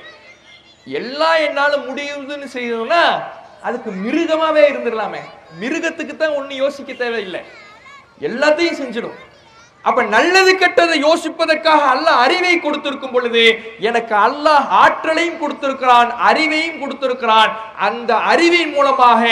எல்லாம் என்னால முடியுதுன்னு செய்யணும்னா அதுக்கு மிருகமாவே இருந்துடலாமே. மிருகத்துக்கு தான் ஒண்ணு யோசிக்க தேவையில்லை, எல்லாத்தையும் செஞ்சிடும். அப்ப நல்லது கெட்டதை யோசிப்பதற்காக அல்லாஹ் அறிவை கொடுத்திருக்கும் பொழுது எனக்கு அல்லாஹ் ஆற்றலையும் கொடுத்திருக்கிறான், அறிவையும் கொடுத்திருக்கிறான். அந்த அறிவின் மூலமாக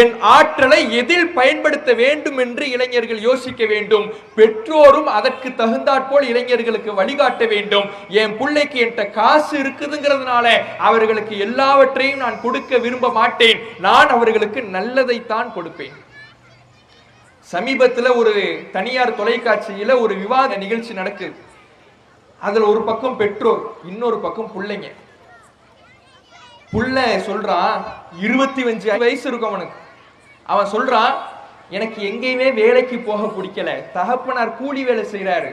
என் ஆற்றலை எதில் பயன்படுத்த வேண்டும் என்று இளைஞர்கள் யோசிக்க வேண்டும். பெற்றோரும் அதற்கு தகுந்தாற்போல் இளைஞர்களுக்கு வழிகாட்ட வேண்டும். என் பிள்ளைக்கு என்கிட்ட காசு இருக்குதுங்கிறதுனால அவர்களுக்கு எல்லாவற்றையும் நான் கொடுக்க விரும்ப மாட்டேன். நான் அவர்களுக்கு நல்லதைத்தான் கொடுப்பேன். சமீபத்தில் ஒரு தனியார் தொலைக்காட்சியில ஒரு விவாத நிகழ்ச்சி நடக்குது. அதுல ஒரு பக்கம் பெற்றோர், இன்னொரு பக்கம் பிள்ளைங்க. புள்ள சொல்றான், 25 வயசு இருக்கும் அவனுக்கு. அவன் சொல்றான், எனக்கு எங்கேயுமே வேலைக்கு போக பிடிக்கல. தகப்பனார் கூலி வேலை செய்யறாரு,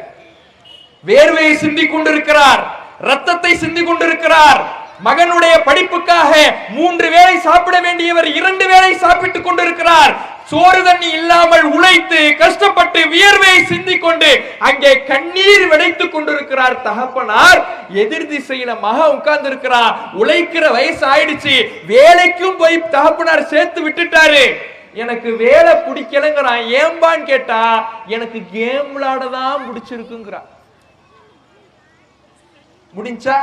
வேர்வையை சிந்தி கொண்டிருக்கிறார், ரத்தத்தை சிந்தி கொண்டிருக்கிறார். மகனுடைய படிப்புக்காக 3 வேளை சாப்பிட வேண்டியவர் 2 வேளை சாப்பிட்டுக் கொண்டிருக்கிறார். சோறு தண்ணி இல்லாமல் உழைத்து கஷ்டப்பட்டு வியர்வையை சிந்திக் கொண்டு அங்கே கண்ணீர் விடைத்துக் கொண்டிருக்கிறார் தகப்பனார். எதிர் திசையில மக உட்கார்ந்து இருக்கிறார். உழைக்கிற வயசு ஆயிடுச்சு, வேலைக்கும் போய் தகப்பனார் சேர்த்து விட்டுட்டாரு. எனக்கு வேலை பிடிக்கலங்கிறான். ஏம்பான்னு கேட்டா எனக்கு கேம் விளையாடதான் பிடிச்சிருக்குங்கிறான். முடிஞ்சா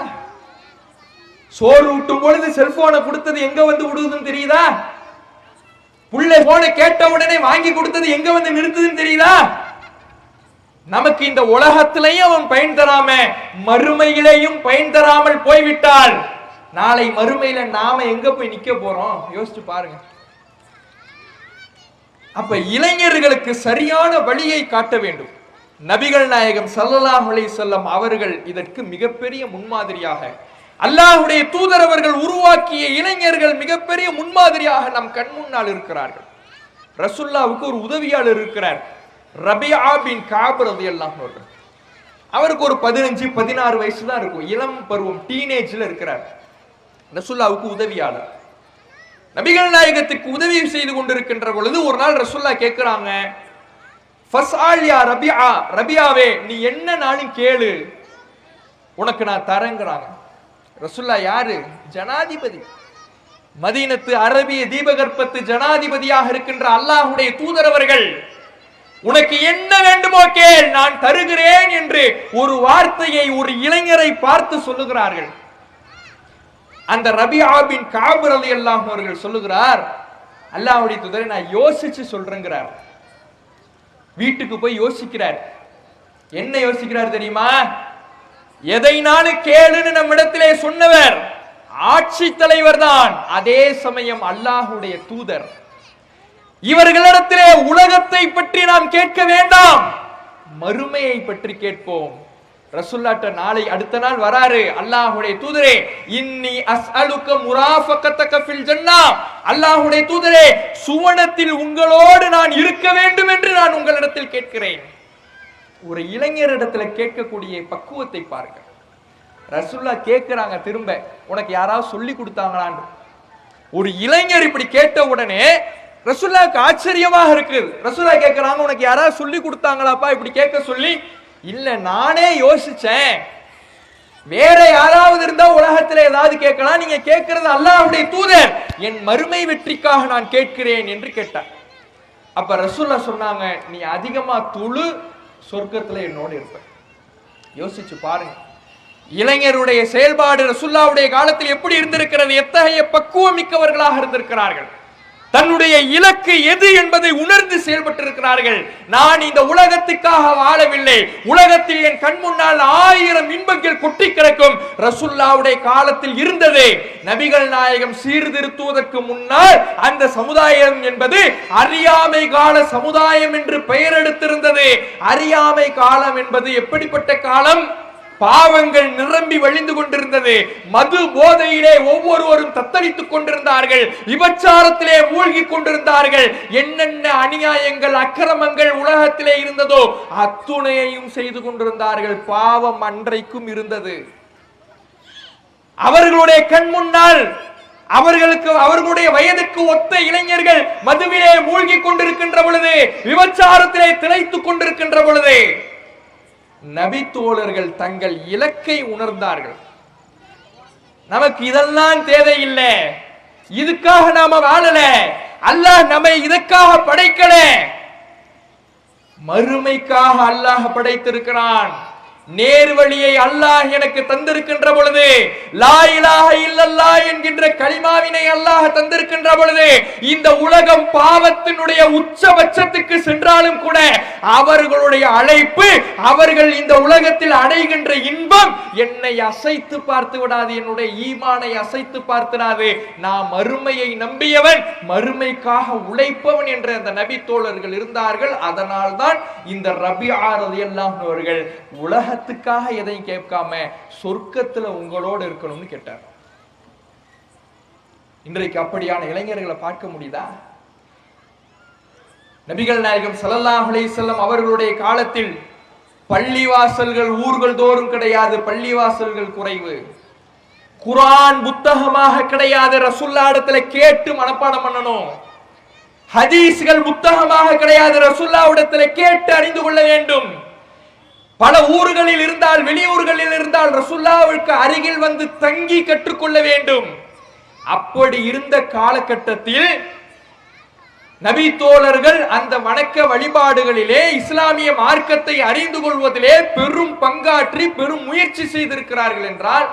சோறு ஊட்டும் பொழுது செல்போனை கொடுத்தது எங்க வந்து விடுதுன்னு தெரியுதா? புள்ளை போன கேட்ட உடனே வாங்கி கொடுத்தது எங்க வந்து நிறுத்துதுன்னு தெரியுதா? நமக்கு இந்த உலகத்திலையும் அவன் பயன் தராம மறுமையிலேயும் பயன் தராமல் போய்விட்டால் நாளை மறுமையில நாம எங்க போய் நிக்க போறோம்? யோசிச்சு பாருங்க. அப்ப இளைஞர்களுக்கு சரியான வழியை காட்ட வேண்டும். நபிகள் நாயகம் ஸல்லல்லாஹு அலைஹி வஸல்லம் அவர்கள் இதற்கு மிகப்பெரிய முன்மாதிரியாக, அல்லாஹ்வுடைய தூதர் அவர்கள் உருவாக்கிய இளைஞர்கள் மிகப்பெரிய முன்மாதிரியாக நம் கண் முன்னால் இருக்கிறார்கள். ரசூலுல்லாஹ்வுக்கு ஒரு உதவியாளர் இருக்கிறார், ரபியா பின் கஅப் ரலியல்லாஹு அன்ஹு. அவருக்கு ஒரு 15-16 வயசு தான் இருக்கும், இளம் பருவம், டீனேஜ்ல இருக்கிறார். ரசூலுல்லாஹ்வுக்கு உதவியாளர். நபிகள் நாயகத்துக்கு உதவி செய்து கொண்டிருக்கின்ற பொழுது ஒரு நாள் ரசூலுல்லாஹ் கேட்கிறாங்க, ஃபஸ்அல் யா ரபியா, ரபியாவே நீ என்ன நாளும் கேளு, உனக்கு நான் தரேங்கிறாங்க. ரசூலுல்லாஹ் யாரு? ஜனாதிபதி, மதீனத்து அரபிய தீபகற்பத்து ஜனாதிபதியாக இருக்கின்ற அல்லாஹ்வுடைய தூதர் அவர்கள். உனக்கு என்ன வேண்டுமோ கேள், நான் தருகிறேன் என்று ஒரு வார்த்தையை ஒரு இளைஞரை பார்த்து சொல்லுகிறார்கள். அந்த ரபியா பின் கஅப் ரலியல்லாஹு அவர்கள் சொல்லுகிறார், அல்லாஹ்வுடைய தூதரை நான் யோசிச்சு சொல்றேங்கிறார். வீட்டுக்கு போய் யோசிக்கிறார். என்ன யோசிக்கிறார் தெரியுமா? எதைனாலும் கேளுன்னு நம்மிடத்திலே சொன்னவர் ஆட்சி தலைவர் தான், அதே சமயம் அல்லாஹ்வுடைய தூதர். இவர்களிடத்திலே உலகத்தை பற்றி நாம் கேட்க வேண்டாம், மறுமையை பற்றி கேட்போம். ரசூலுல்லாஹ் நாளை அடுத்த நாள் வராரு, அல்லாஹ்வுடைய தூதரே இன்னி அஸ்அலுக முராஃபகதக ஃபில் ஜன்னah, அல்லாஹ்வுடைய தூதரே சுவனத்தில் உங்களோடு நான் இருக்க வேண்டும் என்று நான் உங்களிடத்தில் கேட்கிறேன். ஒரு இளைஞரிடத்துல கேட்கக்கூடிய பக்குவத்தை பாருங்க. ரசூலுல்லாஹ் கேட்கிறாங்க திரும்ப, உனக்கு யாராவது சொல்லி கொடுத்தாங்களான்னு. ஒரு இளைஞர் இப்படி கேட்ட உடனே ரசூலுல்லாஹ்க்கு ஆச்சரியமாக இருக்குது. ரசூலுல்லாஹ் கேட்கிறாங்க, உனக்கு யாராவது சொல்லி கொடுத்தாங்களாப்பா இப்படி கேட்க சொல்லி? இல்ல, நானே யோசிச்சேன், வேற யாராவது இருந்தா உலகத்துல ஏதாவது கேட்கலாம், நீங்க கேட்கிறது அல்லாஹ்வுடைய தூதர், என் மறுமை வெற்றிக்காக நான் கேட்கிறேன் என்று கேட்டார். அப்ப ரசூலுல்லாஹ் சொன்னாங்க, நீ அதிகமா தொழு, சொர்க்கத்துல என்னோடு இருப்ப. யோசிச்சு பாருங்க, இளைஞருடைய செயல்பாடு ரசூலுல்லாஹ்வுடைய காலத்தில் எப்படி இருந்திருக்கிறது, எத்தகைய பக்குவம் மிக்கவர்களாக இருந்திருக்கிறார்கள். தன்னுடைய இலக்கு எது என்பதை உணர்ந்து செயல்பட்டிருக்கிறார்கள். நான் இந்த உலகத்துக்காக வாழவில்லை, உலகத்தில் என் கண் முன்னால் 1000 இன்பங்கள் கொட்டி கிடக்கும். ரசூலுல்லாஹ்வுடைய காலத்தில் இருந்தது. நபிகள் நாயகம் சீர்திருத்துவதற்கு முன்னால் அந்த சமுதாயம் என்பது அறியாமை கால சமுதாயம் என்று பெயர் எடுத்திருந்தது. அறியாமை காலம் என்பது எப்படிப்பட்ட காலம்? பாவங்கள் நிரம்பி வழிந்து கொண்டிருந்தது. மது போதையிலே ஒவ்வொருவரும் தத்தளித்துக் கொண்டிருந்தார்கள், விபச்சாரத்திலே மூழ்கி கொண்டிருந்தார்கள். என்னென்ன அநியாயங்கள் அக்கிரமங்கள் உலகத்திலே இருந்ததோ அத்துணையையும் செய்து கொண்டிருந்தார்கள். பாவம் அன்றைக்கும் இருந்தது. அவர்களுடைய கண் முன்னால் அவர்களுக்கு அவர்களுடைய வயதுக்கு ஒத்த இளைஞர்கள் மதுவிலே மூழ்கி கொண்டிருக்கின்ற பொழுது, விபச்சாரத்திலே திளைத்துக் கொண்டிருக்கின்ற பொழுது, நபி தோழர்கள் தங்கள் இலக்கை உணர்ந்தார்கள். நமக்கு இதெல்லாம் தேவையில்லை, இதுக்காக நாம வாழல, அல்லாஹ் நம்மை இதற்காக படைக்கல, மறுமைக்காக அல்லாஹ் படைத்திருக்கிறான். நேர்வழியை அல்லாஹ் எனக்கு தந்திருக்கின்ற பொழுது, லா இலாஹ இல்லல்லாஹ் என்கின்ற கலிமாவினை அல்லாஹ் தந்திருக்கின்ற பொழுது, இந்த உலகம் பாவத்தினுடைய உச்சபட்சத்துக்கு சென்றாலும் கூட அவர்களுடைய அழைப்பு, அவர்கள் இந்த உலகத்தில் அடைகின்ற இன்பம் என்னை அசைத்து பார்த்து விடாது, என்னுடைய ஈமானை அசைத்து பார்த்திடாது. நான் மறுமையை நம்பியவன், மறுமைக்காக உழைப்பவன் என்ற அந்த நபி தோழர்கள் இருந்தார்கள். அதனால்தான் இந்த ரபிஆ ரலியல்லாஹு அன்ஹு அவர்கள் உலகத்துக்காக எதையும் கேட்காம சொர்க்கத்துல உங்களோடு இருக்கணும்னு கேட்டார். இன்றைக்கு அப்படியான இளைஞர்களை பார்க்க முடியுதா? நபிகள் நாயகம் ஸல்லல்லாஹு அலைஹி வஸல்லம் அவர்களுடைய காலத்தில் பள்ளிவாசல்கள் ஊர்கள் தோறும் கிடையாது, பள்ளிவாசல்கள் குறைவு. குர்ஆன் புத்தகமாக கிடையாது, ரசூலுல்லாஹ் இடத்துல கேட்டு மனப்பாடம் பண்ணணும். ஹதீஸ்கள் புத்தகமாக கிடையாது, ரசூலுல்லாஹ் இடத்துல கேட்டு அறிந்து கொள்ள வேண்டும். பல ஊர்களில் இருந்தால், வெளியூர்களில் இருந்தால் ரசூலுல்லாஹ்வுக்கு அருகில் வந்து தங்கி கற்றுக்கொள்ள வேண்டும். அப்படி இருந்த காலகட்டத்தில் நபி தோழர்கள் அந்த வணக்க வழிபாடுகளிலே, இஸ்லாமிய மார்க்கத்தை அறிந்து கொள்வதிலே பெரும் பங்காற்றி பெரும் முயற்சி செய்திருக்கிறார்கள் என்றால்,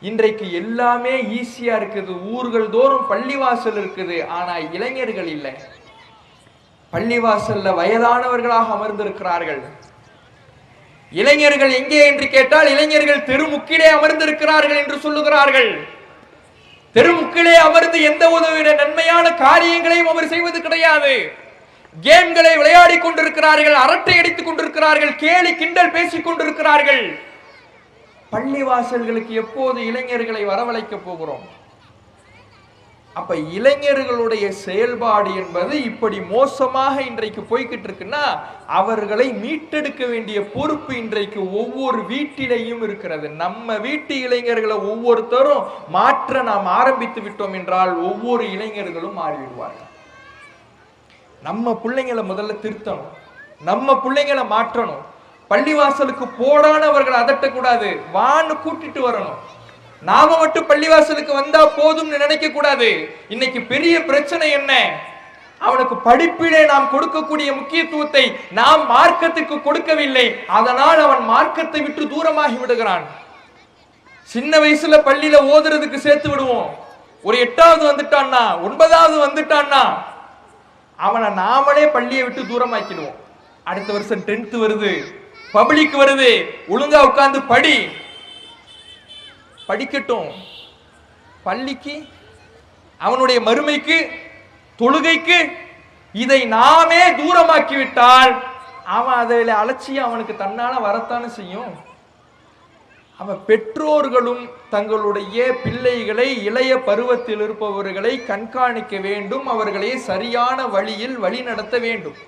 இன்றைக்கு எல்லாமே ஈஸியா இருக்குது. ஊர்கள் தோறும் பள்ளிவாசல் இருக்குது, ஆனா இளைஞர்கள் இல்லை. பள்ளிவாசல்ல வயதானவர்களாக அமர்ந்திருக்கிறார்கள். இளைஞர்கள் எங்கே என்று கேட்டால், இளைஞர்கள் தெருமுக்கிலே அமர்ந்திருக்கிறார்கள் என்று சொல்லுகிறார்கள். தெருமுக்கிலே அமர்ந்து எந்த ஒரு நன்மையான காரியங்களையும் அவர் செய்வது கிடையாது. கேம்களை விளையாடி கொண்டிருக்கிறார்கள், அரட்டை அடித்துக் கொண்டிருக்கிறார்கள், கேலி கிண்டல் பேசிக் கொண்டிருக்கிறார்கள். பள்ளிவாசல்களுக்கு எப்போது இளைஞர்களை வரவழைக்க போகிறோம்? அப்ப இளைஞர்களுடைய செயல்பாடு என்பது இப்படி மோசமாக இன்றைக்கு போய்கிட்டு இருக்குன்னா, அவர்களை மீட்டெடுக்க வேண்டிய பொறுப்பு இன்றைக்கு ஒவ்வொரு வீட்டிலேயும் இருக்கிறது. நம்ம வீட்டு இளைஞர்களை ஒவ்வொருத்தரும் மாற்ற நாம் ஆரம்பித்து விட்டோம் என்றால் ஒவ்வொரு இளைஞர்களும் மாறிவிடுவார்கள். நம்ம பிள்ளைங்களை முதல்ல திருத்தணும், நம்ம பிள்ளைங்களை மாற்றணும். பள்ளிவாசலுக்கு போடானவர்களை அதட்டக்கூடாது, வான்னு கூட்டிட்டு வரணும். நாம மட்டும் பள்ளிவாசலுக்கு வந்தா போதும் நினைக்க கூடாது. இன்னைக்கு பெரிய பிரச்சனை என்ன? அவனுக்கு படிப்பிலே நாம் கொடுக்கக்கூடிய முக்கியத்துவத்தை நாம் மார்க்கத்துக்கு கொடுக்கவில்லை. அதனால் அவன் மார்க்கத்தை விட்டு தூரமாகி விடுகிறான். சின்ன வயசுல பள்ளியில ஓதுறதுக்கு சேர்த்து விடுவோம். ஒரு 8வது வந்துட்டான்னா, 9வது வந்துட்டான்னா, அவனை நாமளே பள்ளியை விட்டு தூரமாக்கிடுவோம். அடுத்த வருஷம் 10th வருது, பப்ளிக் வருது, ஒழுங்கா உட்கார்ந்து படிக்கட்டும். பள்ளிக்கு, அவனுடைய மறுமைக்கு, தொழுகைக்கு இதை நாமே தூரமாக்கி விட்டால் அவன் அதில் அலட்சியம் அவனுக்கு தன்னால வரத்தானே செய்யும். அவன் பெற்றோர்களும் தங்களுடைய பிள்ளைகளை, இளைய பருவத்தில் இருப்பவர்களை கண்காணிக்க வேண்டும், அவர்களை சரியான வழியில் வழி நடத்த வேண்டும்.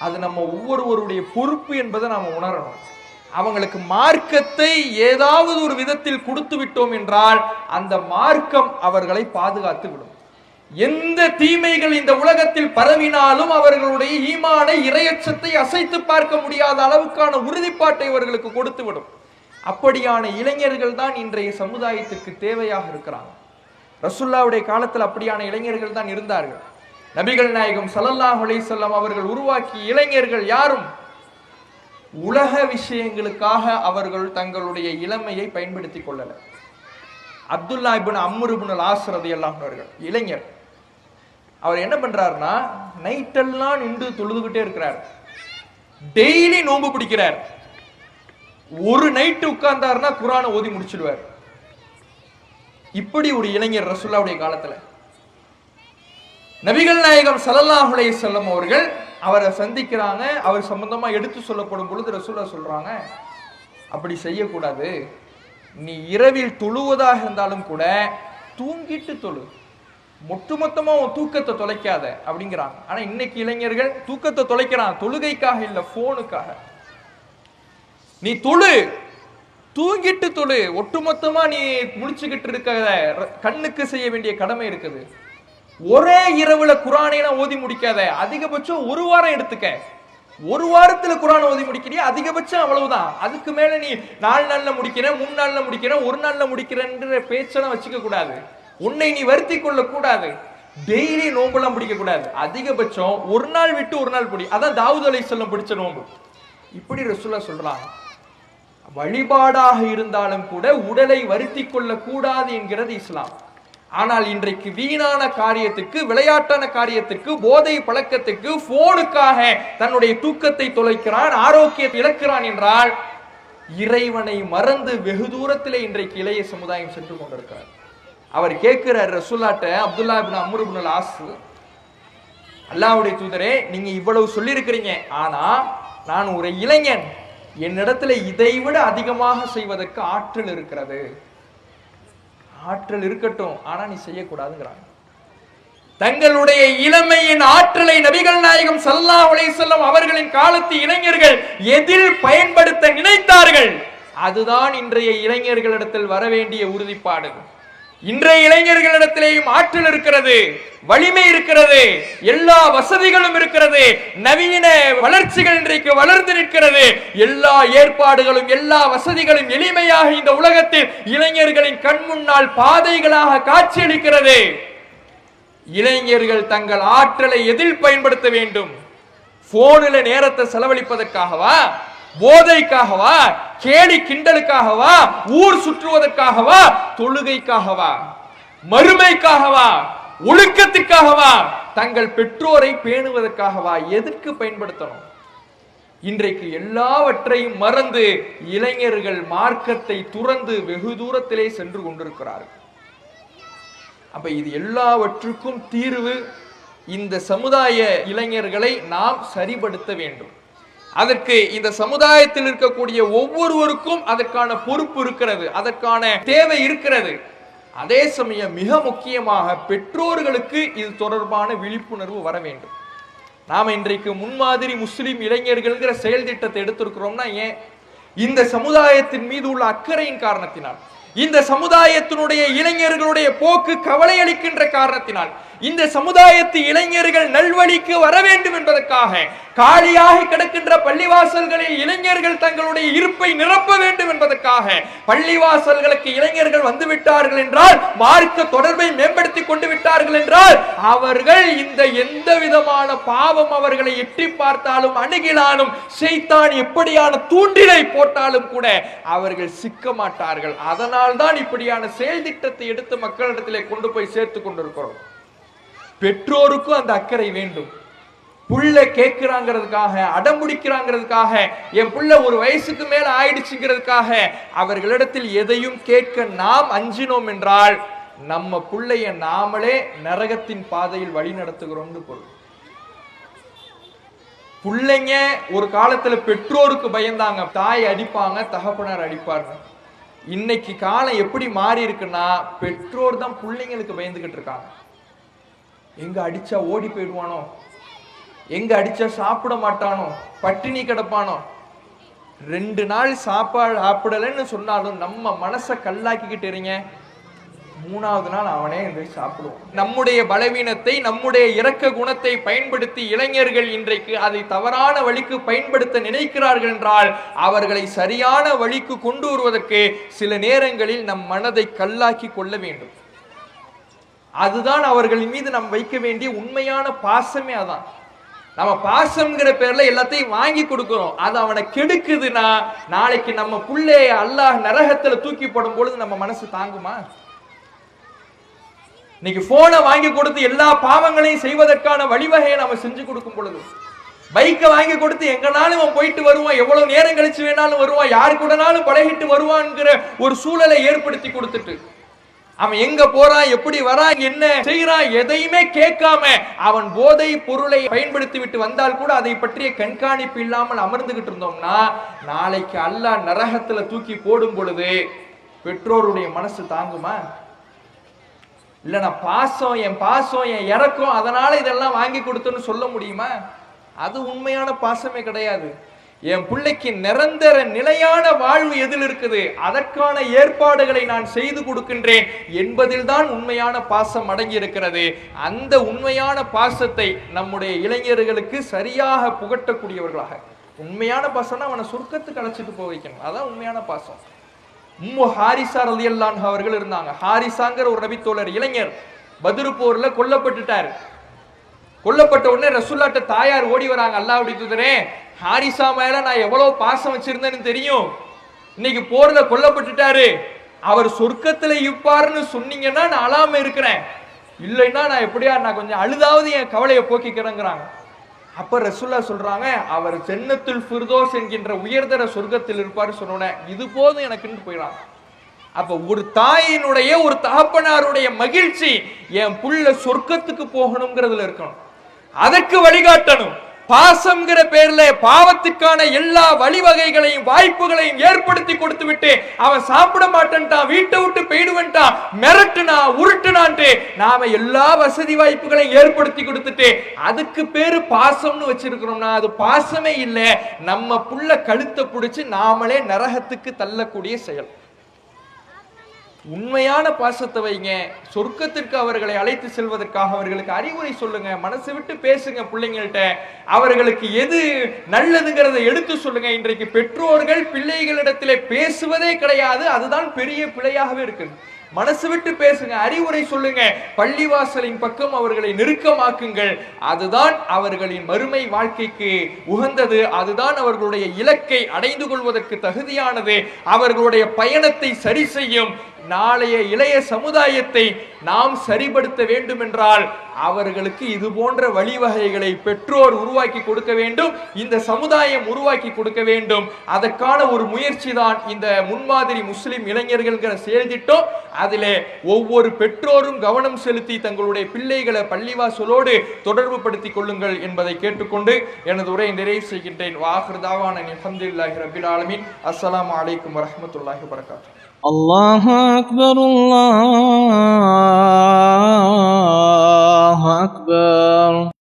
அது நம்ம ஒவ்வொருவருடைய பொறுப்பு என்பதை நாம உணரணும். அவங்களுக்கு மார்க்கத்தை ஏதாவது ஒரு விதத்தில் கொடுத்து விட்டோம் என்றால் அந்த மார்க்கம் அவர்களை பாதுகாத்து விடும். எந்த தீமைகள் இந்த உலகத்தில் பரவினாலும் அவர்களுடைய ஈமானை, இறையச்சத்தை அசைத்து பார்க்க முடியாத அளவுக்கான உறுதிப்பாட்டை அவர்களுக்கு கொடுத்து விடும். அப்படியான இளைஞர்கள் தான் இன்றைய சமுதாயத்துக்கு தேவையாக இருக்கிறாங்க. ரசூலுல்லாஹ்வுடைய காலத்தில் அப்படியான இளைஞர்கள் தான் இருந்தார்கள். நபிகள் நாயகம் ஸல்லல்லாஹு அலைஹி வஸல்லம் அவர்கள் உருவாக்கிய இளைஞர்கள் யாரும் உலக விஷயங்களுக்காக அவர்கள் தங்களுடைய இளமையை பயன்படுத்திக் கொள்ளல. அப்துல்லா இப்னு அம்ர் இப்னு அல்-ஆஸ் ரலியல்லாஹு அன்ஹு அவர்கள் இளைஞர். அவர் என்ன பண்றாருன்னா, நைட்டெல்லாம் நின்று தொழுதுகிட்டே இருக்கிறார், டெய்லி நோன்பு பிடிக்கிறார். ஒரு நைட்டு உட்கார்ந்தாருன்னா குர்ஆனை ஓதி முடிச்சிடுவார். இப்படி ஒரு இளைஞர் ரசூலுல்லாஹ்வுடைய காலத்துல. நபிகள் நாயகம் ஸல்லல்லாஹு அலைஹி வஸல்லம் அவர்கள் அவரை சந்திக்கிறாங்க. அவர் சம்பந்தமா எடுத்து சொல்லப்படும் பொழுது ரசூலுல்லாஹ் சொல்றாங்க, அப்படி செய்யக்கூடாது, நீ இரவில் தொழுவதாக இருந்தாலும் கூட தூங்கிட்டு தொழு, மொத்தமா உன் தூக்கத்தை தொலைக்காத அப்படிங்கிறாங்க. ஆனா இன்னைக்கு இளைஞர்கள் தூக்கத்தை தொலைக்கிறான், தொழுகைக்காக இல்ல, போனுக்காக. நீ தொழு, தூங்கிட்டு தொழு. ஒட்டுமொத்தமா நீ முடிச்சுக்கிட்டு இருக்க கண்ணுக்கு செய்ய வேண்டிய கடமை இருக்குது. ஒரே இரவுல குரானை ஓதி முடிக்காத. அதிகபட்சம் ஒரு வாரம் எடுத்துக்க. ஒரு வாரத்துல குரான் ஓதி முடிக்கிறியா, அதிகபட்சம் அவ்வளவுதான். அதுக்கு மேல நீ 4 நாள்ல முடிக்கிறேன், 3 நாள்ல முடிக்கிறேன், ஒரு நாள்ல முடிக்கிறேன்ற பேச்செல்லாம் வச்சுக்க கூடாது. உன்னை நீ வருத்தி கொள்ள கூடாது. டெய்லி நோம்பெல்லாம் பிடிக்க கூடாது. அதிகபட்சம் ஒரு நாள் விட்டு ஒரு நாள் பிடி. அதான் தாவூத் அலைஹிஸ்ஸலாம் பிடிச்ச நோம்பு. இப்படி ரசூலுல்லாஹ் சொல்றாங்க. வழிபாடாக இருந்தாலும் கூட உடலை வருத்தி கொள்ள கூடாது என்கிறது இஸ்லாம். ஆனால் இன்றைக்கு வீணான காரியத்துக்கு, விளையாட்டான காரியத்துக்கு, போதை பழக்கத்துக்கு, போனுக்காக தன்னுடைய தூக்கத்தை தொலைக்கிறான், ஆரோக்கியத்தை இழக்கிறான் என்றால் இறைவனை மறந்து வெகு தூரத்திலே இன்றைக்கு இளைய சமுதாயம் சென்று கொண்டிருக்கிறார். அவர் கேட்கிறார் ரசூலாட்ட, அப்துல்லா இப்னு அம்ர் இப்னு அல் ஆஸ், அல்லாஹ்வுடைய தூதரே, நீங்க இவ்வளவு சொல்லி இருக்கிறீங்க, ஆனா நான் ஒரு இளைஞன், என்னிடத்துல இதைவிட அதிகமாக செய்வதற்கு ஆற்றல் இருக்கிறது. ஆற்றல் இருக்கட்டும், ஆனா நீ செய்யக்கூடாதுங்கிறாங்க. தங்களுடைய இளமையின் ஆற்றலை நபிகள் நாயகம் ஸல்லல்லாஹு அலைஹி வஸல்லம் அவர்களின் காலத்து இளைஞர்கள் எதில் பயன்படுத்த நினைத்தார்கள், அதுதான் இன்றைய இளைஞர்களிடத்தில் வர வேண்டிய உறுதிப்பாடு. இன்றைய இளைஞர்களிடத்திலேயும் ஆற்றல் இருக்கிறது, வலிமை இருக்கிறது, எல்லா வசதிகளும் இருக்கிறது, நவீன வளர்ச்சிகள் இன்றைக்கு வளர்ந்து நிற்கிறது, எல்லா ஏற்பாடுகளும் எல்லா வசதிகளும் எளிமையாக இந்த உலகத்தில் இளைஞர்களின் கண் முன்னால் பாதைகளாக காட்சியளிக்கிறது. இளைஞர்கள் தங்கள் ஆற்றலை எதில் பயன்படுத்த வேண்டும்? போனில் நேரத்தை செலவழிப்பதற்காகவா, போதைக்காகவா, கேலி கிண்டலுக்காகவா, ஊர் சுற்றுவதற்காகவா, தொழுகைக்காகவா, மறுமைக்காகவா, ஒழுக்கத்திற்காகவா, தங்கள் பெற்றோரை பேணுவதற்காகவா, எதற்கு பயன்படுத்தணும்? இன்றைக்கு எல்லாவற்றையும் மறந்து இளைஞர்கள் மார்க்கத்தை துறந்து வெகு தூரத்திலே சென்று கொண்டிருக்கிறார்கள். அப்ப இது எல்லாவற்றுக்கும் தீர்வு இந்த சமுதாய இளைஞர்களை நாம் சரிபடுத்த வேண்டும். அதற்கு இந்த சமுதாயத்தில் இருக்கக்கூடிய ஒவ்வொருவருக்கும் அதற்கான பொறுப்பு இருக்கிறது, அதற்கான தேவை இருக்கிறது. அதே சமயம் மிக முக்கியமாக பெற்றோர்களுக்கு இது தொடர்பான விழிப்புணர்வு வர வேண்டும். நாம இன்றைக்கு முன்மாதிரி முஸ்லிம் இளைஞர்கள்ங்கிற செயல் திட்டத்தை எடுத்திருக்கிறோம்னா ஏன்? இந்த சமுதாயத்தின் மீது உள்ள அக்கறையின் காரணத்தினால், இந்த சமுதாயத்தினுடைய இளைஞர்களுடைய போக்கு கவலை அளிக்கின்ற காரணத்தினால், இந்த சமுதாயத்து இளைஞர்கள் நல்வழிக்கு வர வேண்டும் என்பதற்காக காலியாக கிடக்கின்ற பள்ளிவாசல்களில் இளைஞர்கள் தங்களுடைய இருப்பை நிரப்ப வேண்டும் என்பதற்காக, பள்ளிவாசல்களுக்கு இளைஞர்கள் வந்து விட்டார்கள் என்றால், மார்க்க தொடர்பை மேம்படுத்திக் கொண்டு விட்டார்கள் என்றால், அவர்கள் இந்த எந்த விதமான பாவம் அவர்களை எட்டி பார்த்தாலும் அணுகினாலும் ஷைத்தான் எப்படியான தூண்டிலை போட்டாலும் கூட அவர்கள் சிக்க மாட்டார்கள். அதனால் தான் இப்படியான செயல் திட்டத்தை எடுத்து மக்களிடத்திலே கொண்டு போய் சேர்த்து கொண்டிருக்கிறோம். பெற்றோருக்கும் அந்த அக்கறை வேண்டும். புள்ள கேட்கிறாங்கிறதுக்காக, அடம்பிடிக்கிறாங்கிறதுக்காக, என் புள்ள ஒரு வயசுக்கு மேல ஆயிடுச்சுங்கிறதுக்காக அவர்களிடத்தில் எதையும் கேட்க நாம் அஞ்சினோம் என்றால் நம்ம புள்ளைய நாமளே நரகத்தின் பாதையில் வழி நடத்துகிறோம்னு பொருள். புள்ளைங்க ஒரு காலத்துல பெற்றோருக்கு பயந்தாங்க, தாய் அடிப்பாங்க, தகப்பனார் அடிப்பாங்க. இன்னைக்கு காலம் எப்படி மாறி இருக்குன்னா, பெற்றோர் தான் பிள்ளைங்களுக்கு பயந்துகிட்டு இருக்காங்க. எங்க அடிச்சா ஓடி போயிடுவானோ, எங்க அடிச்சா சாப்பிட மாட்டானோ, பட்டினி கிடப்பானோ, 2 நாள் சாப்பாடு சாப்பிடலன்னு சொன்னாலும் நம்ம மனசை கல்லாக்கிக்கிட்டு இருங்க, 3வது நாள் அவனே சாப்பிடுவோம். நம்முடைய பலவீனத்தை, நம்முடைய இரக்க குணத்தை பயன்படுத்தி இளைஞர்கள் இன்றைக்கு அதை தவறான வழிக்கு பயன்படுத்த நினைக்கிறார்கள் என்றால், அவர்களை சரியான வழிக்கு கொண்டு வருவதற்கு சில நேரங்களில் நம் மனதை கல்லாக்கி கொள்ள வேண்டும். அதுதான் அவர்களின் மீது நாம் வைக்க வேண்டிய உண்மையான பாசமே. அதான் நம்ம பாசம்ங்கிற பேர்ல எல்லாத்தையும் வாங்கி கொடுக்கிறோம். அது அவனை கெடுக்குதுன்னா நாளைக்கு நம்ம புள்ளைய அல்லாஹ் நரகத்துல தூக்கி போடும் பொழுது நம்ம மனசு தாங்குமா? இன்னைக்கு போனை வாங்கி கொடுத்து எல்லா பாவங்களையும் செய்வதற்கான வழிவகையை நம்ம செஞ்சு கொடுக்கும் பொழுது, பைக்கை வாங்கி கொடுத்து எங்கனாலும் அவன் போயிட்டு வருவான், எவ்வளவு நேரம் கழிச்சு வேணாலும் வருவான், யாரு கூடனாலும் பழகிட்டு வருவான்ங்கிற ஒரு சூழலை ஏற்படுத்தி கொடுத்துட்டு, அவன் எங்க போறான், எப்படி வரான், என்ன செய்யறான், எதையுமே கேட்காம அவன் போதை பொருளை பயன்படுத்தி விட்டு வந்தால் கூட அதை பற்றிய கண்காணிப்பு இல்லாமல் அமர்ந்துகிட்டு இருந்தோம்னா, நாளைக்கு அல்லாஹ் நரகத்துல தூக்கி போடும் பொழுது பெற்றோருடைய மனசு தாங்குமா? இல்ல நான் பாசம், என் இறக்கம், அதனால இதெல்லாம் வாங்கி கொடுத்தோன்னு சொல்ல முடியுமா? அது உண்மையான பாசமே கிடையாது. என் பிள்ளைக்கு நிரந்தர நிலையான வாழ்வு எதில் இருக்குது, அதற்கான ஏற்பாடுகளை நான் செய்து கொடுக்கின்றேன் என்பதில் தான் உண்மையான பாசம் அடங்கி இருக்கிறது. அந்த உண்மையான பாசத்தை நம்முடைய இளைஞர்களுக்கு சரியாக புகட்டக்கூடியவர்களாக, உண்மையான பாசம்னா அவனை சொர்க்கத்துக்கு அழைச்சிட்டு போக வைக்கணும், அதான் உண்மையான பாசம். உம்மு ஹாரிசா ரலியல்லாஹு அன்ஹா அவர்கள் இருந்தாங்க. ஹாரிசாங்கிற ஒரு நபித்தோழர் இளைஞர் பத்ரு போர்ல கொல்லப்பட்டுட்டார். கொல்லப்பட்ட உடனே ரசூலுல்லாஹ்ட்ட தாயார் ஓடி வராங்க, அல்லாஹ்வுடைய தூதரே, ஹாரிசா மேல நான் எவ்வளவு பாசம் வச்சிருந்தேன்னு தெரியும், இன்னைக்கு போர்ல கொல்லப்பட்டுட்டாரு, அவர் சொர்க்கத்துல இருப்பாருன்னு சொன்னீங்கன்னா நான் அழாம இருக்கிறேன், இல்லைன்னா நான் எப்படியா நான் கொஞ்சம் அழுதாவது என் கவலையை போக்கிக்கிறேங்கிறாங்க. அப்ப ரசூலுல்லாஹ் சொல்றாங்க, அவர் ஜன்னத்துல் ஃபிர்தௌஸ் என்கின்ற உயர்தர சொர்க்கத்தில் இருப்பாரு சொன்னோன்னே இது போதும் எனக்குன்னு போயிடறாங்க. அப்ப ஒரு தாயினுடைய ஒரு தகப்பனாருடைய மகிழ்ச்சி என் புள்ள சொர்க்கத்துக்கு போகணுங்கிறதுல இருக்கணும், அதற்கு வழிகாட்டணும். பாசம்ங்கிற பேர்ல பாவத்துக்கான எல்லா வழிவகைகளையும் வாய்ப்புகளையும் ஏற்படுத்தி கொடுத்து விட்டு அவன் சாப்பிட மாட்டேன்ட்டான், வீட்டை விட்டு போயிடுவேன்ட்டான், மிரட்டுனா உருட்டுனான்ட்டு நாம எல்லா வசதி வாய்ப்புகளையும் ஏற்படுத்தி கொடுத்துட்டு அதுக்கு பேரு பாசம்னு வச்சிருக்கிறோம்னா அது பாசமே இல்லை, நம்ம புள்ள கழுத்தை பிடிச்சு நாமளே நரகத்துக்கு தள்ளக்கூடிய செயல். உண்மையான பாசத்தை வைங்க, சொர்க்கத்திற்கு அவர்களை அழைத்து செல்வதற்காக அவர்களுக்கு அறிவுரை சொல்லுங்க, மனசு விட்டு பேசுங்க பிள்ளைங்கள்ட்ட, அவர்களுக்கு எது நல்லதுங்கிறத எடுத்து சொல்லுங்க. இன்றைக்கு பெற்றோர்கள் பிள்ளைகளிடத்திலே பேசுவதே கிடையாது, அதுதான் பெரிய பிழையாகவே இருக்குது. மனசு விட்டு பேசுங்க, அறிவுரை சொல்லுங்க, பள்ளிவாசலின் பக்கம் அவர்களை நெருக்கமாக்குங்கள், அதுதான் அவர்களின் மறுமை வாழ்க்கைக்கு உகந்தது, அதுதான் அவர்களுடைய இலக்கை அடைந்து கொள்வதற்கு தகுதியானது, அவர்களுடைய பயணத்தை சரி செய்யும். நாளைய இளைய சமுதாயத்தை நாம் சரிபடுத்த வேண்டும் என்றால் அவர்களுக்கு இது போன்ற வழிவகைகளை பெற்றோர் உருவாக்கி கொடுக்க வேண்டும், இந்த சமுதாயம் உருவாக்கி கொடுக்க வேண்டும். அதற்கான ஒரு முயற்சி தான் இந்த முன்மாதிரி முஸ்லிம் இளைஞர்கள்ங்கிற செயல் திட்டம். அதிலே ஒவ்வொரு பெற்றோரும் கவனம் செலுத்தி தங்களுடைய பிள்ளைகளை பள்ளிவாசலோடு தொடர்பு படுத்திக் கொள்ளுங்கள் என்பதை கேட்டுக்கொண்டு எனது உரையை நிறைவு செய்கின்றேன். வாஹிர் தாவானா அல்ஹம்துலில்லாஹி ரப்பில் ஆலமீன். அஸ்ஸலாமு அலைக்கும் வரஹ்மத்துல்லாஹி வபரகாத்துஹு. அல்லாஹு அக்பர், அல்லாஹு அக்பர்.